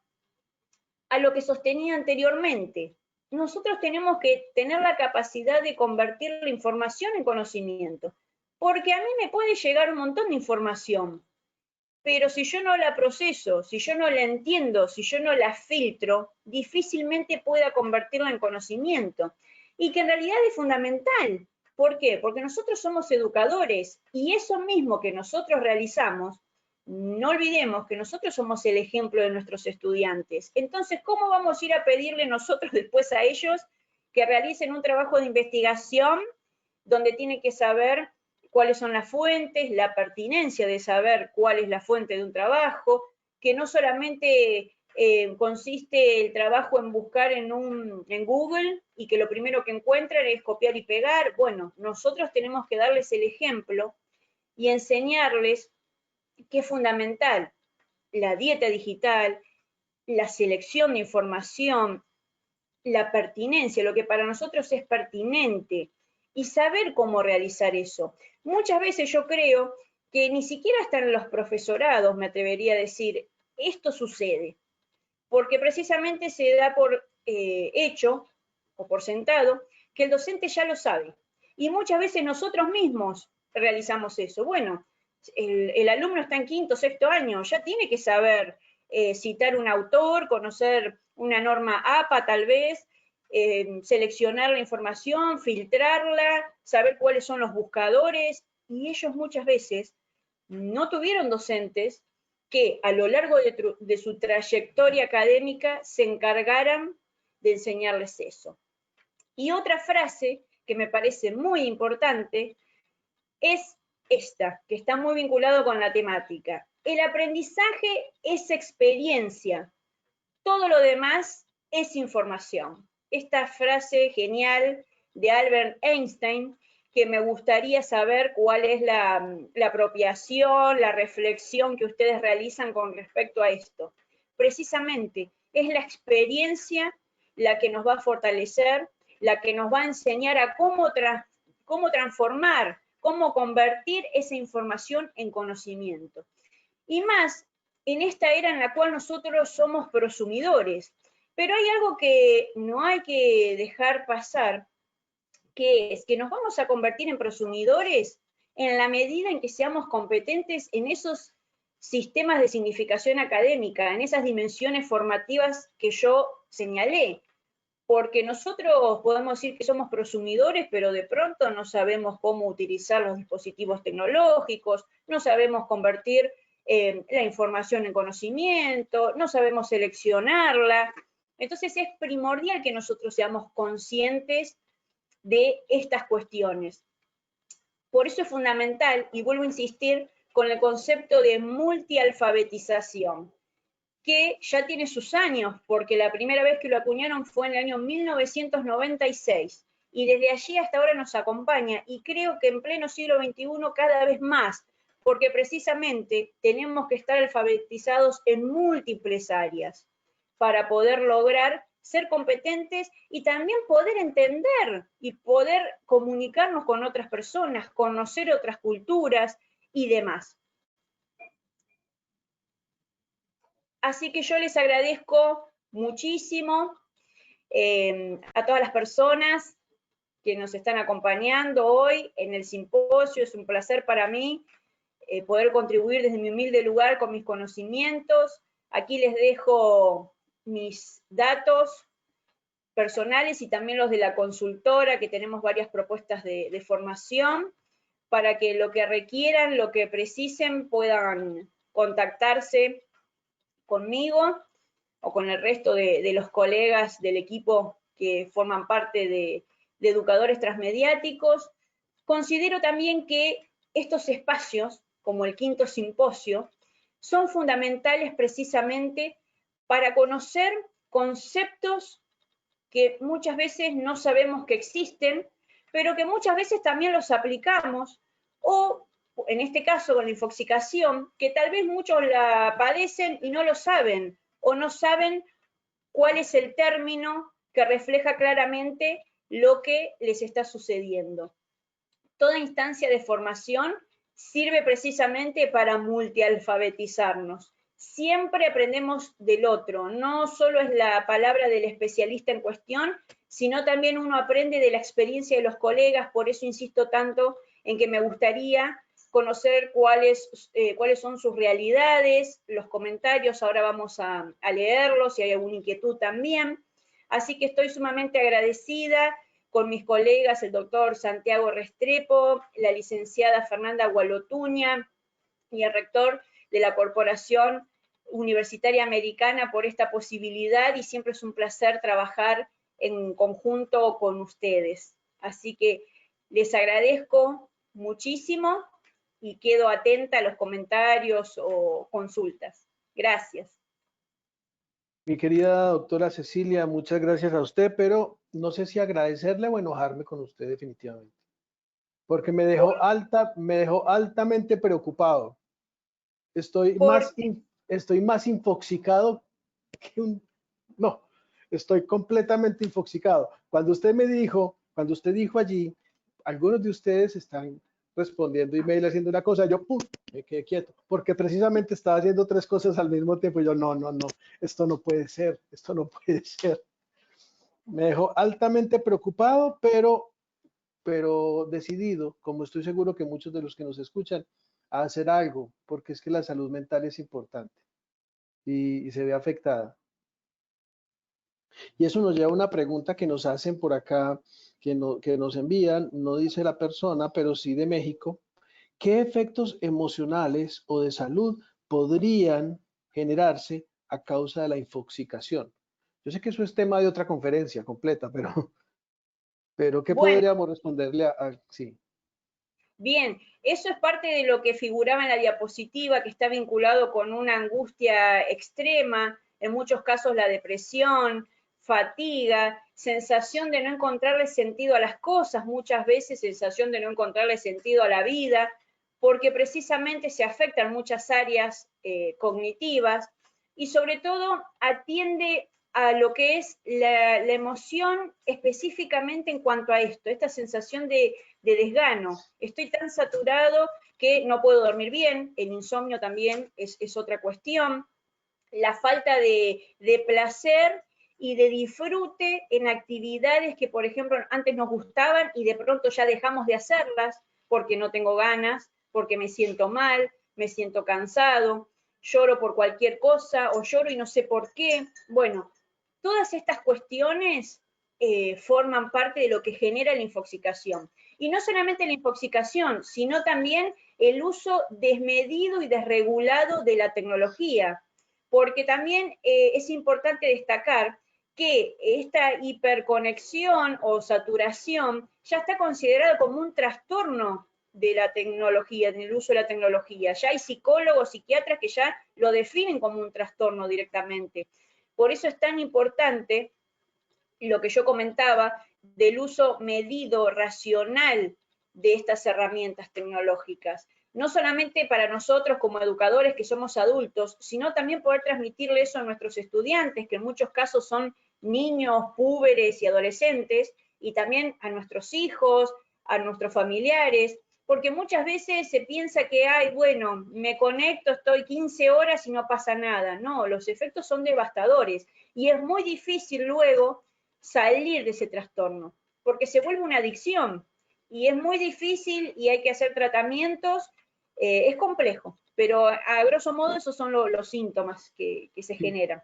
[SPEAKER 2] a lo que sostenía anteriormente. Nosotros tenemos que tener la capacidad de convertir la información en conocimiento, porque a mí me puede llegar un montón de información, pero si yo no la proceso, si yo no la entiendo, si yo no la filtro, difícilmente pueda convertirla en conocimiento. Y que en realidad es fundamental. ¿Por qué? Porque nosotros somos educadores y eso mismo que nosotros realizamos, no olvidemos que nosotros somos el ejemplo de nuestros estudiantes. Entonces, ¿cómo vamos a ir a pedirle nosotros después a ellos que realicen un trabajo de investigación donde tienen que saber cuáles son las fuentes, la pertinencia de saber cuál es la fuente de un trabajo, que no solamente consiste el trabajo en buscar en Google y que lo primero que encuentran es copiar y pegar? Bueno, nosotros tenemos que darles el ejemplo y enseñarles que es fundamental la dieta digital, la selección de información, la pertinencia, lo que para nosotros es pertinente, y saber cómo realizar eso. Muchas veces yo creo que ni siquiera están los profesorados, me atrevería a decir, esto sucede, porque precisamente se da por hecho o por sentado que el docente ya lo sabe. Y muchas veces nosotros mismos realizamos eso. Bueno, el alumno está en quinto, sexto año, ya tiene que saber citar un autor, conocer una norma APA tal vez, seleccionar la información, filtrarla, saber cuáles son los buscadores, y ellos muchas veces no tuvieron docentes que a lo largo de su trayectoria académica se encargaran de enseñarles eso. Y otra frase que me parece muy importante es esta, que está muy vinculado con la temática. El aprendizaje es experiencia, todo lo demás es información. Esta frase genial de Albert Einstein, que me gustaría saber cuál es la apropiación, la reflexión que ustedes realizan con respecto a esto. Precisamente, es la experiencia la que nos va a fortalecer, la que nos va a enseñar a cómo transformar, cómo convertir esa información en conocimiento. Y más en esta era en la cual nosotros somos prosumidores. Pero hay algo que no hay que dejar pasar, que es que nos vamos a convertir en prosumidores en la medida en que seamos competentes en esos sistemas de significación académica, en esas dimensiones formativas que yo señalé. Porque nosotros podemos decir que somos prosumidores, pero de pronto no sabemos cómo utilizar los dispositivos tecnológicos, no sabemos convertir la información en conocimiento, no sabemos seleccionarla. Entonces es primordial que nosotros seamos conscientes de estas cuestiones. Por eso es fundamental, y vuelvo a insistir, con el concepto de multialfabetización, que ya tiene sus años, porque la primera vez que lo acuñaron fue en el año 1996, y desde allí hasta ahora nos acompaña, y creo que en pleno siglo XXI cada vez más, porque precisamente tenemos que estar alfabetizados en múltiples áreas para poder lograr ser competentes y también poder entender y poder comunicarnos con otras personas, conocer otras culturas y demás. Así que yo les agradezco muchísimo a todas las personas que nos están acompañando hoy en el simposio. Es un placer para mí poder contribuir desde mi humilde lugar con mis conocimientos. Aquí les dejo mis datos personales y también los de la consultora, que tenemos varias propuestas de formación, para que lo que requieran, lo que precisen, puedan contactarse conmigo o con el resto de los colegas del equipo que forman parte de educadores transmediáticos. Considero también que estos espacios, como el quinto simposio, son fundamentales precisamente para conocer conceptos que muchas veces no sabemos que existen, pero que muchas veces también los aplicamos, o en este caso con la infoxicación, que tal vez muchos la padecen y no lo saben, o no saben cuál es el término que refleja claramente lo que les está sucediendo. Toda instancia de formación sirve precisamente para multialfabetizarnos. Siempre aprendemos del otro, no solo es la palabra del especialista en cuestión, sino también uno aprende de la experiencia de los colegas, por eso insisto tanto en que me gustaría conocer cuáles son sus realidades, los comentarios, ahora vamos a leerlos, si hay alguna inquietud también. Así que estoy sumamente agradecida con mis colegas, el doctor Santiago Restrepo, la licenciada Fernanda Gualotuña y el rector de la Corporación Universitaria Americana por esta posibilidad, y siempre es un placer trabajar en conjunto con ustedes. Así que les agradezco muchísimo y quedo atenta a los comentarios o consultas. Gracias.
[SPEAKER 1] Mi querida doctora Cecilia, muchas gracias a usted, pero no sé si agradecerle o enojarme con usted definitivamente, porque me dejó altamente preocupado. Estoy más infoxicado que un... No, estoy completamente infoxicado. Cuando usted dijo allí, algunos de ustedes están respondiendo email haciendo una cosa, yo ¡pum! Me quedé quieto, porque precisamente estaba haciendo tres cosas al mismo tiempo. Y yo, no, esto no puede ser, esto no puede ser. Me dejó altamente preocupado, pero decidido, como estoy seguro que muchos de los que nos escuchan, a hacer algo, porque es que la salud mental es importante y se ve afectada. Y eso nos lleva a una pregunta que nos hacen por acá, que nos envían, no dice la persona, pero sí de México. ¿Qué efectos emocionales o de salud podrían generarse a causa de la infoxicación? Yo sé que eso es tema de otra conferencia completa, pero ¿qué
[SPEAKER 2] Bueno,
[SPEAKER 1] podríamos responderle sí?
[SPEAKER 2] bien, eso es parte de lo que figuraba en la diapositiva, que está vinculado con una angustia extrema, en muchos casos la depresión, fatiga, sensación de no encontrarle sentido a las cosas, muchas veces sensación de no encontrarle sentido a la vida, porque precisamente se afectan muchas áreas cognitivas y sobre todo atiende a lo que es la emoción específicamente en cuanto a esto, esta sensación de desgano. Estoy tan saturado que no puedo dormir bien, el insomnio también es otra cuestión, la falta de placer y de disfrute en actividades que, por ejemplo, antes nos gustaban y de pronto ya dejamos de hacerlas porque no tengo ganas, porque me siento mal, me siento cansado, lloro por cualquier cosa o lloro y no sé por qué. Bueno, todas estas cuestiones forman parte de lo que genera la infoxicación. Y no solamente la infoxicación, sino también el uso desmedido y desregulado de la tecnología, porque también es importante destacar que esta hiperconexión o saturación ya está considerada como un trastorno de la tecnología, del uso de la tecnología. Ya hay psicólogos, psiquiatras que ya lo definen como un trastorno directamente. Por eso es tan importante lo que yo comentaba del uso medido, racional de estas herramientas tecnológicas. No solamente para nosotros como educadores que somos adultos, sino también poder transmitirle eso a nuestros estudiantes, que en muchos casos son niños, púberes y adolescentes, y también a nuestros hijos, a nuestros familiares, porque muchas veces se piensa que, ay, bueno, me conecto, estoy 15 horas y no pasa nada. No, los efectos son devastadores y es muy difícil luego salir de ese trastorno, porque se vuelve una adicción y es muy difícil y hay que hacer tratamientos, es complejo, pero a grosso modo esos son los síntomas que se generan.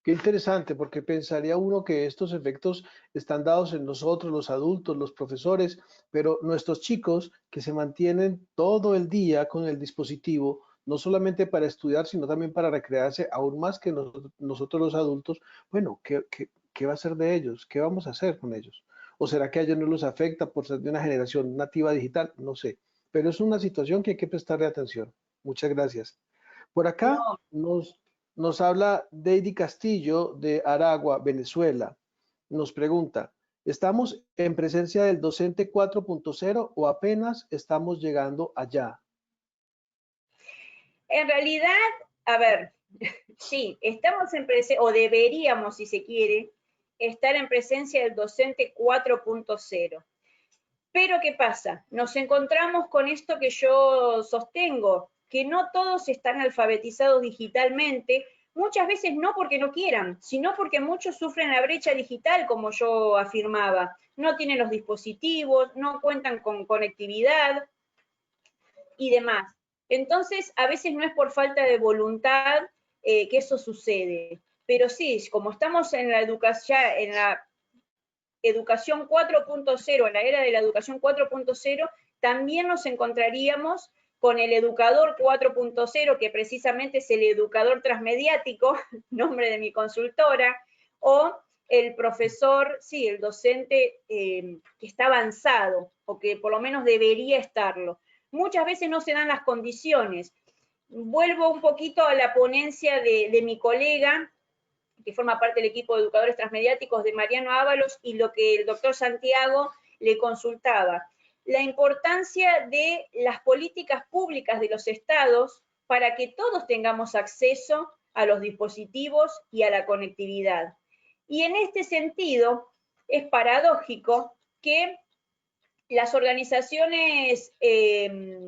[SPEAKER 1] Qué interesante, porque pensaría uno que estos efectos están dados en nosotros, los adultos, los profesores, pero nuestros chicos que se mantienen todo el día con el dispositivo, no solamente para estudiar, sino también para recrearse, aún más que nosotros los adultos, bueno, ¿qué va a ser de ellos? ¿Qué vamos a hacer con ellos? ¿O será que a ellos no los afecta por ser de una generación nativa digital? No sé, pero es una situación que hay que prestarle atención. Muchas gracias. Por acá
[SPEAKER 2] No,
[SPEAKER 1] nos habla Deidi Castillo de Aragua, Venezuela. Nos pregunta, ¿estamos en presencia del docente 4.0 o apenas estamos llegando allá?
[SPEAKER 2] en realidad, a ver, sí, estamos en presencia, o deberíamos, si se quiere, estar en presencia del docente 4.0. Pero ¿qué pasa? Nos encontramos con esto que yo sostengo, que no todos están alfabetizados digitalmente, muchas veces no porque no quieran, sino porque muchos sufren la brecha digital, como yo afirmaba. No tienen los dispositivos, no cuentan con conectividad. y demás. Entonces, a veces no es por falta de voluntad que eso sucede, pero sí, como estamos en la educación 4.0, en la era de la educación 4.0, también nos encontraríamos con el educador 4.0, que precisamente es el educador transmediático, nombre de mi consultora, o el profesor, sí, el docente que está avanzado, o que por lo menos debería estarlo. Muchas veces no se dan las condiciones. Vuelvo un poquito a la ponencia de mi colega, que forma parte del equipo de educadores transmediáticos de Mariano Ábalos, y lo que el doctor Santiago le consultaba. La importancia de las políticas públicas de los estados para que todos tengamos acceso a los dispositivos y a la conectividad. Y en este sentido, es paradójico que las organizaciones, ay,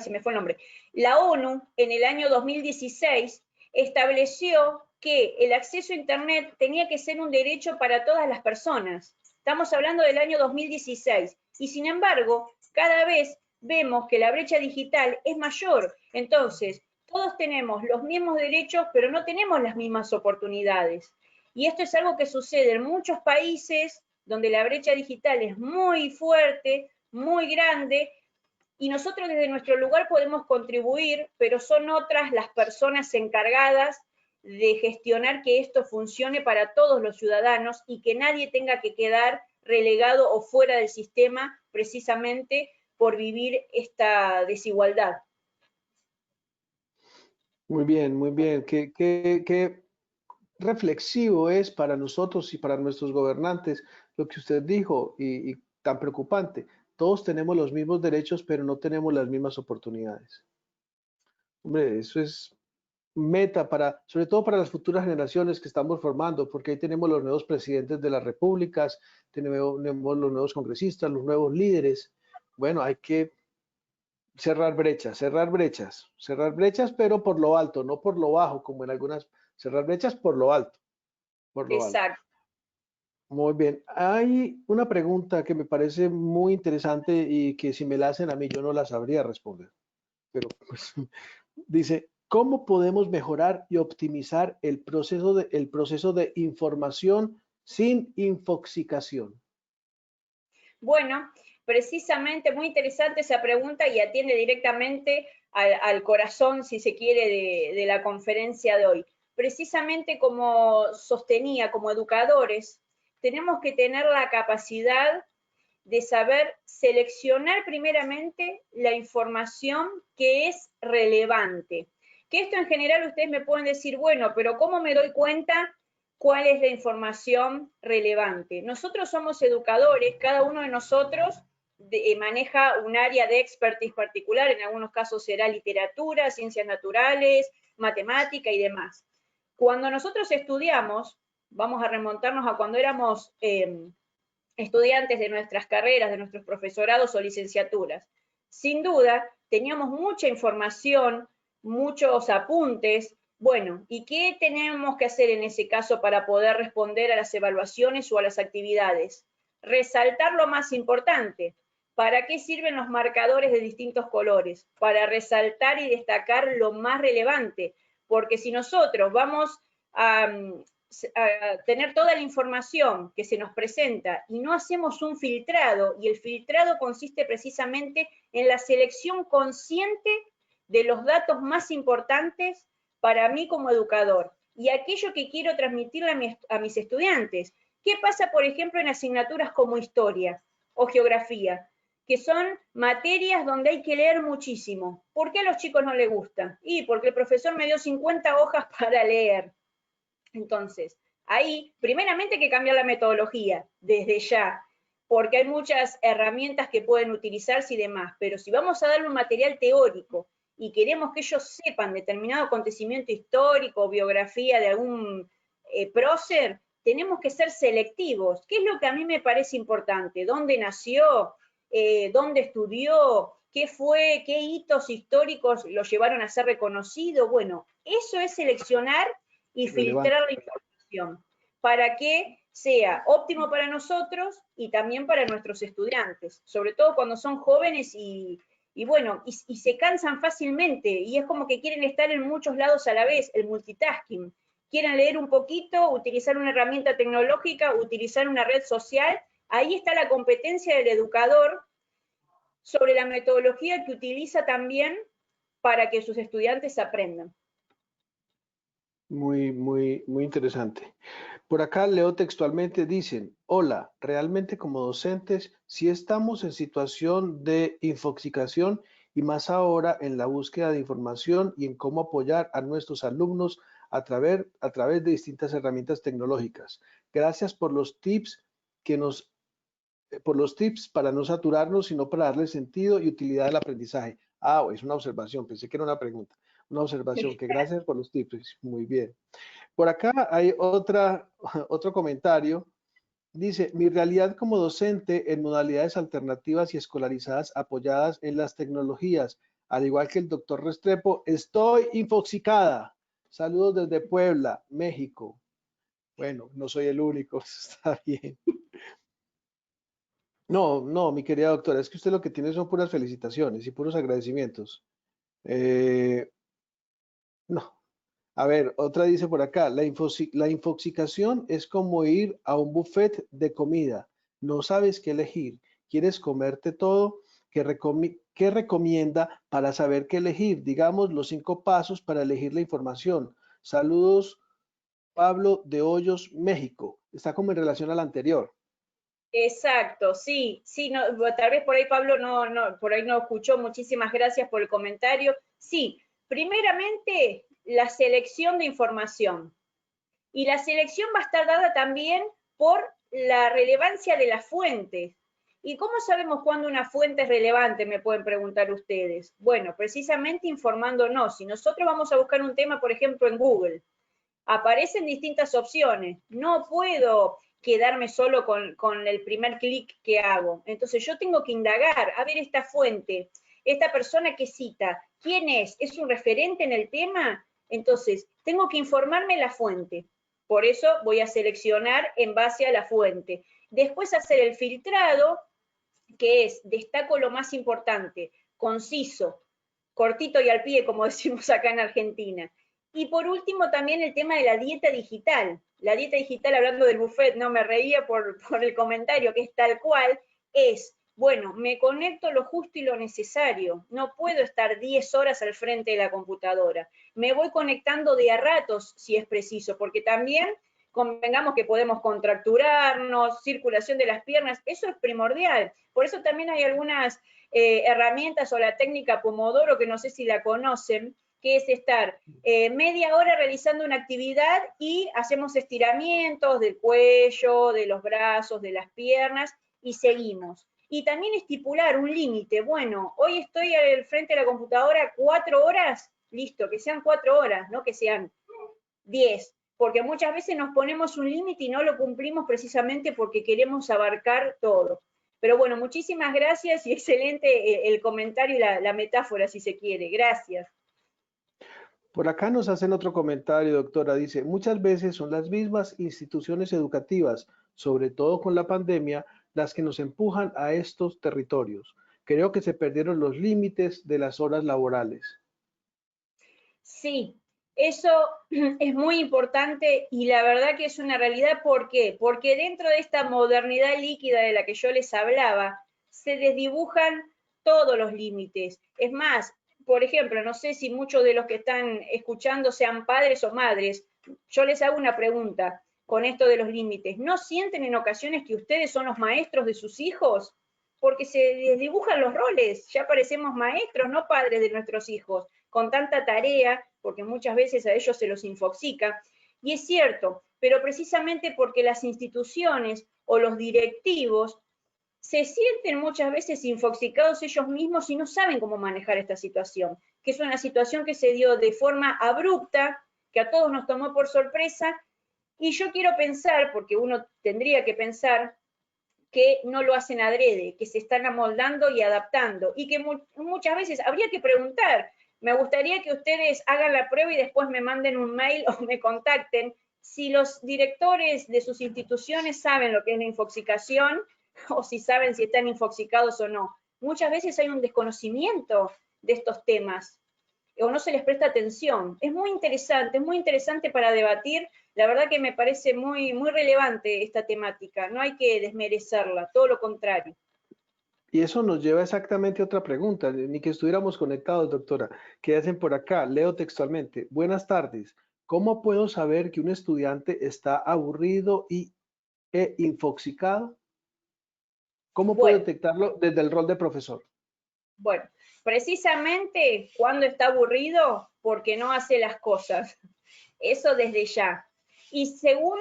[SPEAKER 2] se me fue el nombre, la ONU en el año 2016 estableció que el acceso a Internet tenía que ser un derecho para todas las personas. Estamos hablando del año 2016 y sin embargo, cada vez vemos que la brecha digital es mayor. Entonces, todos tenemos los mismos derechos, pero no tenemos las mismas oportunidades. Y esto es algo que sucede en muchos países donde la brecha digital es muy fuerte, muy grande, y nosotros desde nuestro lugar podemos contribuir, pero son otras las personas encargadas de gestionar que esto funcione para todos los ciudadanos y que nadie tenga que quedar relegado o fuera del sistema precisamente por vivir esta desigualdad.
[SPEAKER 1] Muy bien, muy bien. Qué reflexivo es para nosotros y para nuestros gobernantes lo que usted dijo y tan preocupante. Todos tenemos los mismos derechos, pero no tenemos las mismas oportunidades. Hombre, eso es meta para, sobre todo para las futuras generaciones que estamos formando, porque ahí tenemos los nuevos presidentes de las repúblicas, tenemos los nuevos congresistas, los nuevos líderes. Bueno, hay que cerrar brechas, pero por lo alto, no por lo bajo, como en algunas, cerrar brechas por lo alto, por lo alto.
[SPEAKER 2] Exacto.
[SPEAKER 1] Muy bien. Hay una pregunta que me parece muy interesante y que si me la hacen a mí yo no la sabría responder. Pero pues dice, ¿cómo podemos mejorar y optimizar el proceso de información sin infoxicación?
[SPEAKER 2] Bueno, precisamente muy interesante esa pregunta y atiende directamente al corazón, si se quiere, de la conferencia de hoy. Precisamente como sostenía, como educadores, tenemos que tener la capacidad de saber seleccionar primeramente la información que es relevante. Que esto en general ustedes me pueden decir, bueno, pero ¿cómo me doy cuenta cuál es la información relevante? Nosotros somos educadores, cada uno de nosotros maneja un área de expertise particular, en algunos casos será literatura, ciencias naturales, matemática y demás. Cuando nosotros estudiamos, vamos a remontarnos a cuando éramos estudiantes de nuestras carreras, de nuestros profesorados o licenciaturas. Sin duda, teníamos mucha información, muchos apuntes. Bueno, ¿y qué tenemos que hacer en ese caso para poder responder a las evaluaciones o a las actividades? Resaltar lo más importante. ¿Para qué sirven los marcadores de distintos colores? Para resaltar y destacar lo más relevante. Porque si nosotros vamos a tener toda la información que se nos presenta y no hacemos un filtrado, y el filtrado consiste precisamente en la selección consciente de los datos más importantes para mí como educador y aquello que quiero transmitirle a mis estudiantes. ¿Qué pasa, por ejemplo, en asignaturas como historia o geografía? Que son materias donde hay que leer muchísimo. ¿Por qué a los chicos no les gusta? Y porque el profesor me dio 50 hojas para leer. Entonces, ahí, primeramente hay que cambiar la metodología, desde ya, porque hay muchas herramientas que pueden utilizarse y demás, pero si vamos a darle un material teórico y queremos que ellos sepan determinado acontecimiento histórico o biografía de algún prócer, tenemos que ser selectivos. ¿Qué es lo que a mí me parece importante? ¿Dónde nació? ¿Dónde estudió? ¿Qué fue? ¿Qué hitos históricos lo llevaron a ser reconocido? Bueno, eso es seleccionar y
[SPEAKER 1] Relevante.
[SPEAKER 2] filtrar la información para que sea óptimo para nosotros y también para nuestros estudiantes, sobre todo cuando son jóvenes y se cansan fácilmente y es como que quieren estar en muchos lados a la vez, el multitasking. Quieren leer un poquito, utilizar una herramienta tecnológica, utilizar una red social. Ahí está la competencia del educador sobre la metodología que utiliza también para que sus estudiantes aprendan.
[SPEAKER 1] Muy interesante. Por acá leo textualmente, dicen, hola, realmente como docentes, si estamos en situación de infoxicación y más ahora en la búsqueda de información y en cómo apoyar a nuestros alumnos a través de distintas herramientas tecnológicas. Gracias por los tips por los tips para no saturarnos, sino para darle sentido y utilidad al aprendizaje. Ah, es una observación, pensé que era una pregunta. Una observación, que gracias por los tips. Muy bien. Por acá hay otro comentario. Dice, mi realidad como docente en modalidades alternativas y escolarizadas apoyadas en las tecnologías, al igual que el doctor Restrepo, estoy infoxicada. Saludos desde Puebla, México. Bueno, no soy el único, está bien. No, mi querida doctora, es que usted lo que tiene son puras felicitaciones y puros agradecimientos. Eh, no, A ver, otra dice por acá, la infoxicación es como ir a un buffet de comida. No sabes qué elegir. ¿Quieres comerte todo? ¿Qué recomienda para saber qué elegir? Digamos los 5 pasos para elegir la información. Saludos, Pablo de Hoyos, México. Está como en relación al anterior.
[SPEAKER 2] Exacto, sí, sí, no, tal vez por ahí Pablo por ahí no escuchó, muchísimas gracias por el comentario. Sí, primeramente la selección de información. Y la selección va a estar dada también por la relevancia de las fuentes. ¿Y cómo sabemos cuándo una fuente es relevante? Me pueden preguntar ustedes. Bueno, precisamente informándonos. Si nosotros vamos a buscar un tema, por ejemplo, en Google, aparecen distintas opciones. No puedo quedarme solo con el primer clic que hago. Entonces yo tengo que indagar, a ver esta fuente, esta persona que cita, ¿quién es? ¿Es un referente en el tema? Entonces, tengo que informarme la fuente. Por eso voy a seleccionar en base a la fuente. Después hacer el filtrado, que es, destaco lo más importante, conciso, cortito y al pie, como decimos acá en Argentina. Y por último, también el tema de la dieta digital. La dieta digital, hablando del buffet, no me reía por el comentario, que es tal cual, es, bueno, me conecto lo justo y lo necesario. No puedo estar 10 horas al frente de la computadora. Me voy conectando de a ratos, si es preciso, porque también convengamos que podemos contracturarnos, circulación de las piernas, eso es primordial. Por eso también hay algunas herramientas o la técnica Pomodoro, que no sé si la conocen, que es estar media hora realizando una actividad y hacemos estiramientos del cuello, de los brazos, de las piernas y seguimos. Y también estipular un límite. Bueno, hoy estoy al frente de la computadora 4 horas, listo, que sean 4 horas, no que sean 10, porque muchas veces nos ponemos un límite y no lo cumplimos precisamente porque queremos abarcar todo. Pero bueno, muchísimas gracias y excelente el comentario y la metáfora, si se quiere. Gracias.
[SPEAKER 1] Por acá nos hacen otro comentario, doctora. Dice, muchas veces son las mismas instituciones educativas, sobre todo con la pandemia, las que nos empujan a estos territorios. Creo que se perdieron los límites de las horas laborales.
[SPEAKER 2] Sí, eso es muy importante y la verdad que es una realidad. ¿Por qué? Porque dentro de esta modernidad líquida de la que yo les hablaba, se desdibujan todos los límites. Es más, por ejemplo, no sé si muchos de los que están escuchando sean padres o madres, yo les hago una pregunta con esto de los límites. ¿No sienten en ocasiones que ustedes son los maestros de sus hijos? Porque se desdibujan los roles, ya parecemos maestros, no padres de nuestros hijos con tanta tarea, porque muchas veces a ellos se los infoxica. Y es cierto, pero precisamente porque las instituciones o los directivos se sienten muchas veces infoxicados ellos mismos y no saben cómo manejar esta situación, que es una situación que se dio de forma abrupta, que a todos nos tomó por sorpresa, y yo quiero pensar, porque uno tendría que pensar, que no lo hacen adrede, que se están amoldando y adaptando, y que muchas veces habría que preguntar. Me gustaría que ustedes hagan la prueba y después me manden un mail o me contacten si los directores de sus instituciones saben lo que es la infoxicación o si saben si están infoxicados o no. Muchas veces hay un desconocimiento de estos temas o no se les presta atención. Es muy interesante para debatir. La verdad que me parece muy relevante esta temática. No hay que desmerecerla, todo lo contrario.
[SPEAKER 1] Y eso nos lleva exactamente a otra pregunta, ni que estuviéramos conectados, doctora. ¿Qué hacen por acá? Leo textualmente. Buenas tardes. ¿Cómo puedo saber que un estudiante está aburrido e infoxicado? ¿Cómo puedo
[SPEAKER 2] Bueno,
[SPEAKER 1] detectarlo desde el rol de profesor?
[SPEAKER 2] bueno, precisamente cuando está aburrido, porque no hace las cosas. Eso desde ya. Y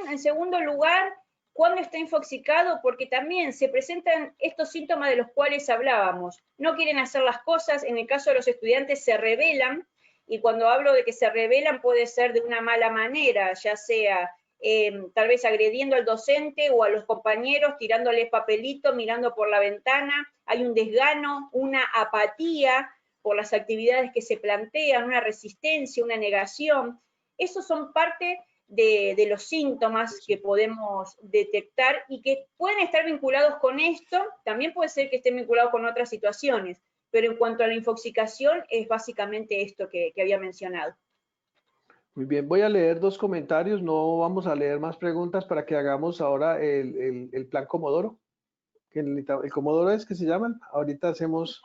[SPEAKER 2] en segundo lugar, cuando está infoxicado, porque también se presentan estos síntomas de los cuales hablábamos. No quieren hacer las cosas, en el caso de los estudiantes se rebelan, y cuando hablo de que se rebelan puede ser de una mala manera, ya sea tal vez agrediendo al docente o a los compañeros, tirándoles papelito, mirando por la ventana, hay un desgano, una apatía por las actividades que se plantean, una resistencia, una negación. Esos son parte de los síntomas que podemos detectar y que pueden estar vinculados con esto, también puede ser que estén vinculados con otras situaciones, pero en cuanto a la infoxicación es básicamente esto que había mencionado.
[SPEAKER 1] Muy bien, voy a leer dos comentarios, no vamos a leer más preguntas para que hagamos ahora el plan Comodoro. Que el Comodoro es que se llaman. Ahorita hacemos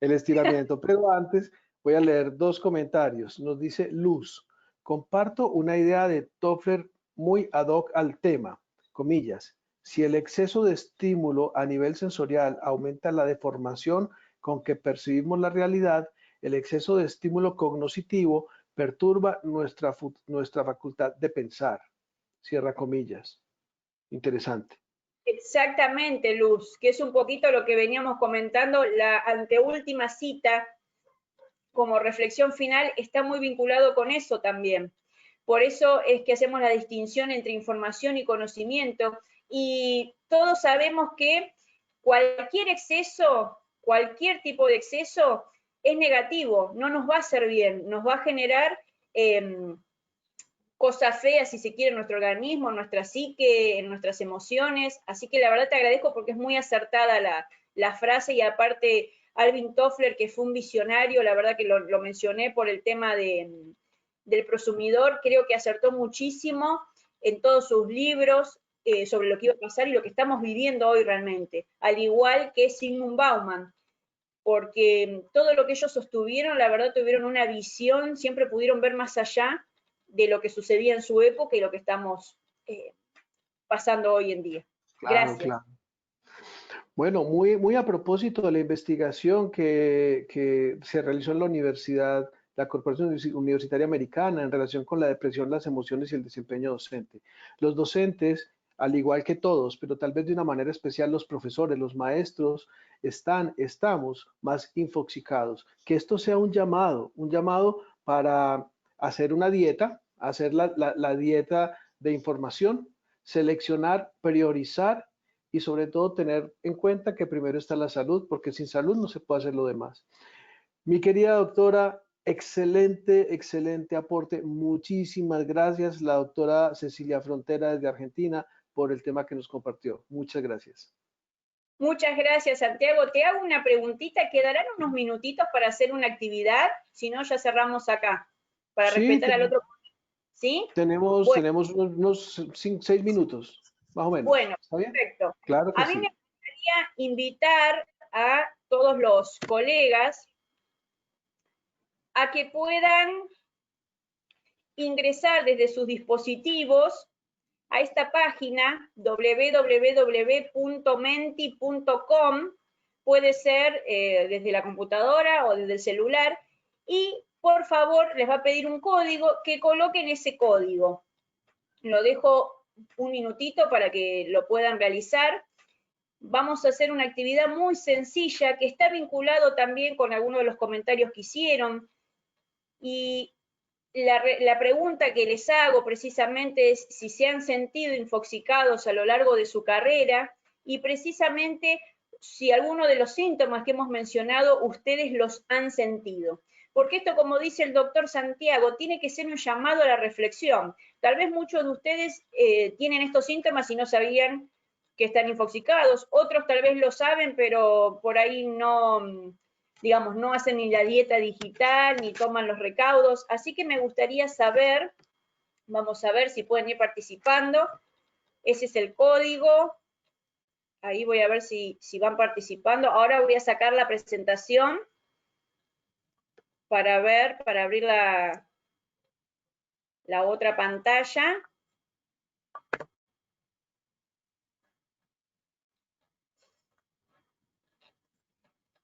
[SPEAKER 1] el estiramiento, pero antes voy a leer dos comentarios. Nos dice Luz, comparto una idea de Toffler muy ad hoc al tema, comillas, si el exceso de estímulo a nivel sensorial aumenta la deformación con que percibimos la realidad, el exceso de estímulo cognoscitivo perturba nuestra facultad de pensar. Cierra comillas. Interesante.
[SPEAKER 2] Exactamente, Luz, que es un poquito lo que veníamos comentando, la anteúltima cita como reflexión final está muy vinculado con eso también. Por eso es que hacemos la distinción entre información y conocimiento y todos sabemos que cualquier exceso, cualquier tipo de exceso es negativo, no nos va a hacer bien, nos va a generar cosas feas, si se quiere, en nuestro organismo, en nuestra psique, en nuestras emociones. Así que la verdad te agradezco porque es muy acertada la frase y aparte Alvin Toffler, que fue un visionario, la verdad que lo mencioné por el tema del prosumidor, creo que acertó muchísimo en todos sus libros sobre lo que iba a pasar y lo que estamos viviendo hoy realmente, al igual que Zygmunt Bauman, porque todo lo que ellos sostuvieron, la verdad tuvieron una visión, siempre pudieron ver más allá de lo que sucedía en su época y lo que estamos pasando hoy en día.
[SPEAKER 1] Claro,
[SPEAKER 2] Gracias.
[SPEAKER 1] claro. Bueno, muy a propósito de la investigación que se realizó en la universidad, la Corporación Universitaria Americana, en relación con la depresión, las emociones y el desempeño docente. Los docentes, al igual que todos, pero tal vez de una manera especial los profesores, los maestros, estamos más infoxicados. Que esto sea un llamado para hacer una dieta, hacer la dieta de información, seleccionar, priorizar y sobre todo tener en cuenta que primero está la salud, porque sin salud no se puede hacer lo demás. Mi querida doctora, excelente, excelente aporte. Muchísimas gracias, la doctora Cecilia Frontera desde Argentina, por el tema que nos compartió. Muchas gracias.
[SPEAKER 2] Muchas gracias, Santiago. Te hago una preguntita. ¿Quedarán unos minutitos para hacer una actividad? Si no, ya cerramos acá, para
[SPEAKER 1] Sí,
[SPEAKER 2] respetar al otro. ¿Sí? Bueno,
[SPEAKER 1] tenemos unos 6 minutos, más o menos.
[SPEAKER 2] bueno,
[SPEAKER 1] ¿Está bien?
[SPEAKER 2] perfecto.
[SPEAKER 1] Claro que
[SPEAKER 2] A mí me
[SPEAKER 1] sí.
[SPEAKER 2] gustaría invitar a todos los colegas a que puedan ingresar desde sus dispositivos a esta página www.menti.com, puede ser desde la computadora o desde el celular, y por favor les va a pedir un código, que coloquen ese código. Lo dejo un minutito para que lo puedan realizar. Vamos a hacer una actividad muy sencilla que está vinculado también con algunos de los comentarios que hicieron, y la pregunta que les hago precisamente es si se han sentido infoxicados a lo largo de su carrera y precisamente si alguno de los síntomas que hemos mencionado ustedes los han sentido. porque esto, como dice el doctor Santiago, tiene que ser un llamado a la reflexión. Tal vez muchos de ustedes tienen estos síntomas y no sabían que están infoxicados, otros tal vez lo saben, pero por ahí no, digamos, no hacen ni la dieta digital, ni toman los recaudos, así que me gustaría saber, vamos a ver si pueden ir participando, ese es el código, ahí voy a ver si van participando, ahora voy a sacar la presentación para ver, para abrir la otra pantalla.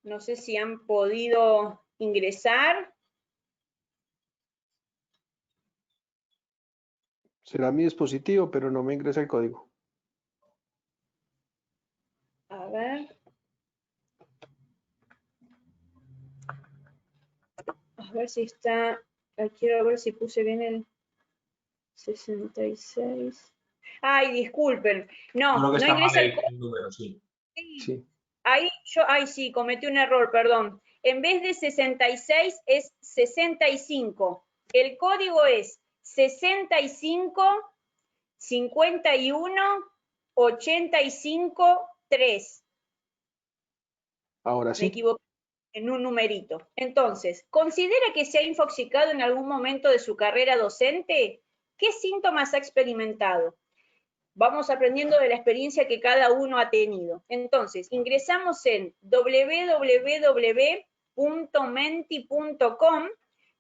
[SPEAKER 2] No sé si han podido ingresar.
[SPEAKER 1] Será mi dispositivo, pero no me ingresa el código.
[SPEAKER 2] A ver. A ver si está. Quiero ver si puse bien el 66. Ay, disculpen. No, no ingresa el código.
[SPEAKER 3] El número, sí.
[SPEAKER 1] Sí.
[SPEAKER 2] Ahí sí, cometí un error, perdón. En vez de 66 es 65. El código es 65 51 85 3.
[SPEAKER 1] Ahora
[SPEAKER 2] Me
[SPEAKER 1] sí.
[SPEAKER 2] equivoqué en un numerito. Entonces, ¿considera que se ha infoxicado en algún momento de su carrera docente? ¿Qué síntomas ha experimentado? Vamos aprendiendo de la experiencia que cada uno ha tenido. Entonces, ingresamos en www.menti.com,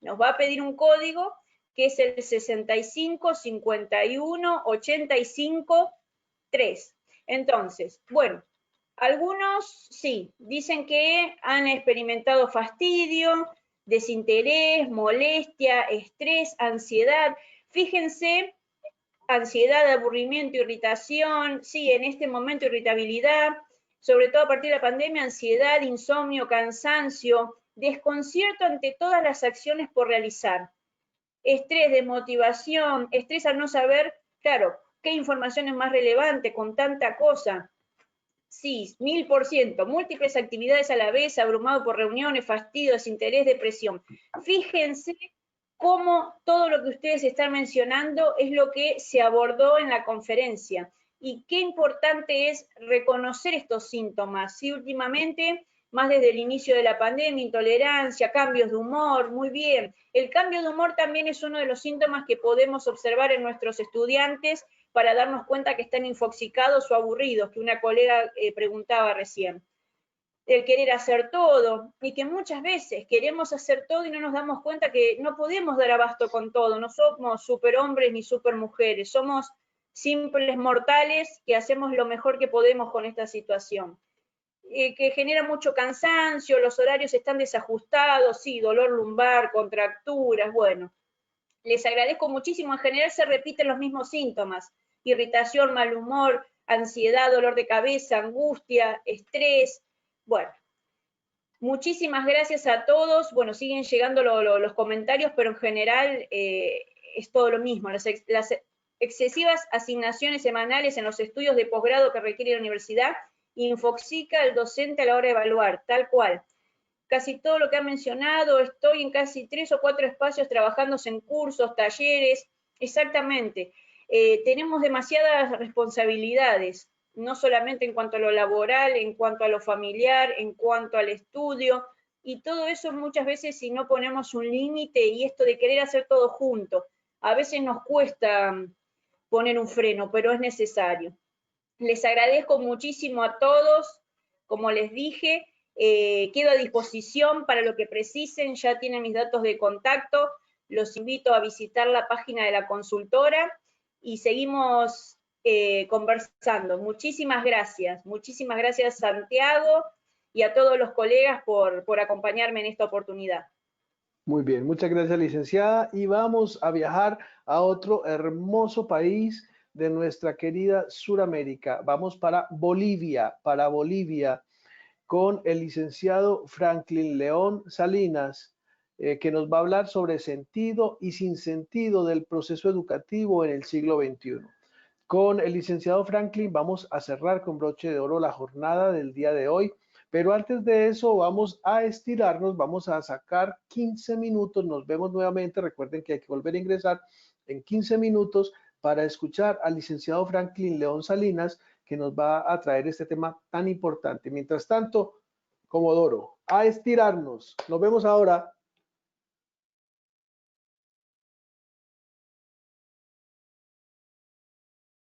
[SPEAKER 2] nos va a pedir un código que es el 65 51 85 3. Entonces, bueno, algunos sí, dicen que han experimentado fastidio, desinterés, molestia, estrés, ansiedad. Fíjense, ansiedad, aburrimiento, irritación, sí, en este momento irritabilidad, sobre todo a partir de la pandemia, ansiedad, insomnio, cansancio, desconcierto ante todas las acciones por realizar, estrés, desmotivación, estrés al no saber, claro, qué información es más relevante con tanta cosa. Sí, 1000%, múltiples actividades a la vez, abrumado por reuniones, fastidio, desinterés, depresión. Fíjense cómo todo lo que ustedes están mencionando es lo que se abordó en la conferencia. Y qué importante es reconocer estos síntomas. Sí, últimamente, más desde el inicio de la pandemia, intolerancia, cambios de humor, muy bien. El cambio de humor también es uno de los síntomas que podemos observar en nuestros estudiantes para darnos cuenta que están infoxicados o aburridos, que una colega preguntaba recién. El querer hacer todo, y que muchas veces queremos hacer todo y no nos damos cuenta que no podemos dar abasto con todo, no somos superhombres ni supermujeres, somos simples mortales que hacemos lo mejor que podemos con esta situación. Que genera mucho cansancio, los horarios están desajustados, sí, dolor lumbar, contracturas, bueno. Les agradezco muchísimo, en general se repiten los mismos síntomas, irritación, mal humor, ansiedad, dolor de cabeza, angustia, estrés, bueno. Muchísimas gracias a todos. Bueno, siguen llegando los comentarios, pero en general es todo lo mismo. Las excesivas asignaciones semanales en los estudios de posgrado que requiere la universidad infoxica al docente a la hora de evaluar, tal cual. Casi todo lo que ha mencionado, estoy en casi 3 o 4 espacios trabajando en cursos, talleres, exactamente. Tenemos demasiadas responsabilidades, no solamente en cuanto a lo laboral, en cuanto a lo familiar, en cuanto al estudio, y todo eso muchas veces si no ponemos un límite y esto de querer hacer todo junto, a veces nos cuesta poner un freno, pero es necesario. Les agradezco muchísimo a todos, como les dije, quedo a disposición para lo que precisen, ya tienen mis datos de contacto, los invito a visitar la página de la consultora y seguimos conversando. Muchísimas gracias Santiago y a todos los colegas por acompañarme en esta oportunidad.
[SPEAKER 1] Muy bien, muchas gracias, licenciada. Y vamos a viajar a otro hermoso país de nuestra querida Suramérica. Vamos para Bolivia, con el licenciado Franklin León Salinas, que nos va a hablar sobre sentido y sinsentido del proceso educativo en el siglo XXI. Con el licenciado Franklin vamos a cerrar con broche de oro la jornada del día de hoy, Pero antes de eso vamos a estirarnos, vamos a sacar 15 minutos, nos vemos nuevamente, recuerden que hay que volver a ingresar en 15 minutos para escuchar al licenciado Franklin León Salinas, que nos va a traer este tema tan importante. Mientras tanto, Comodoro, a estirarnos. Nos vemos ahora.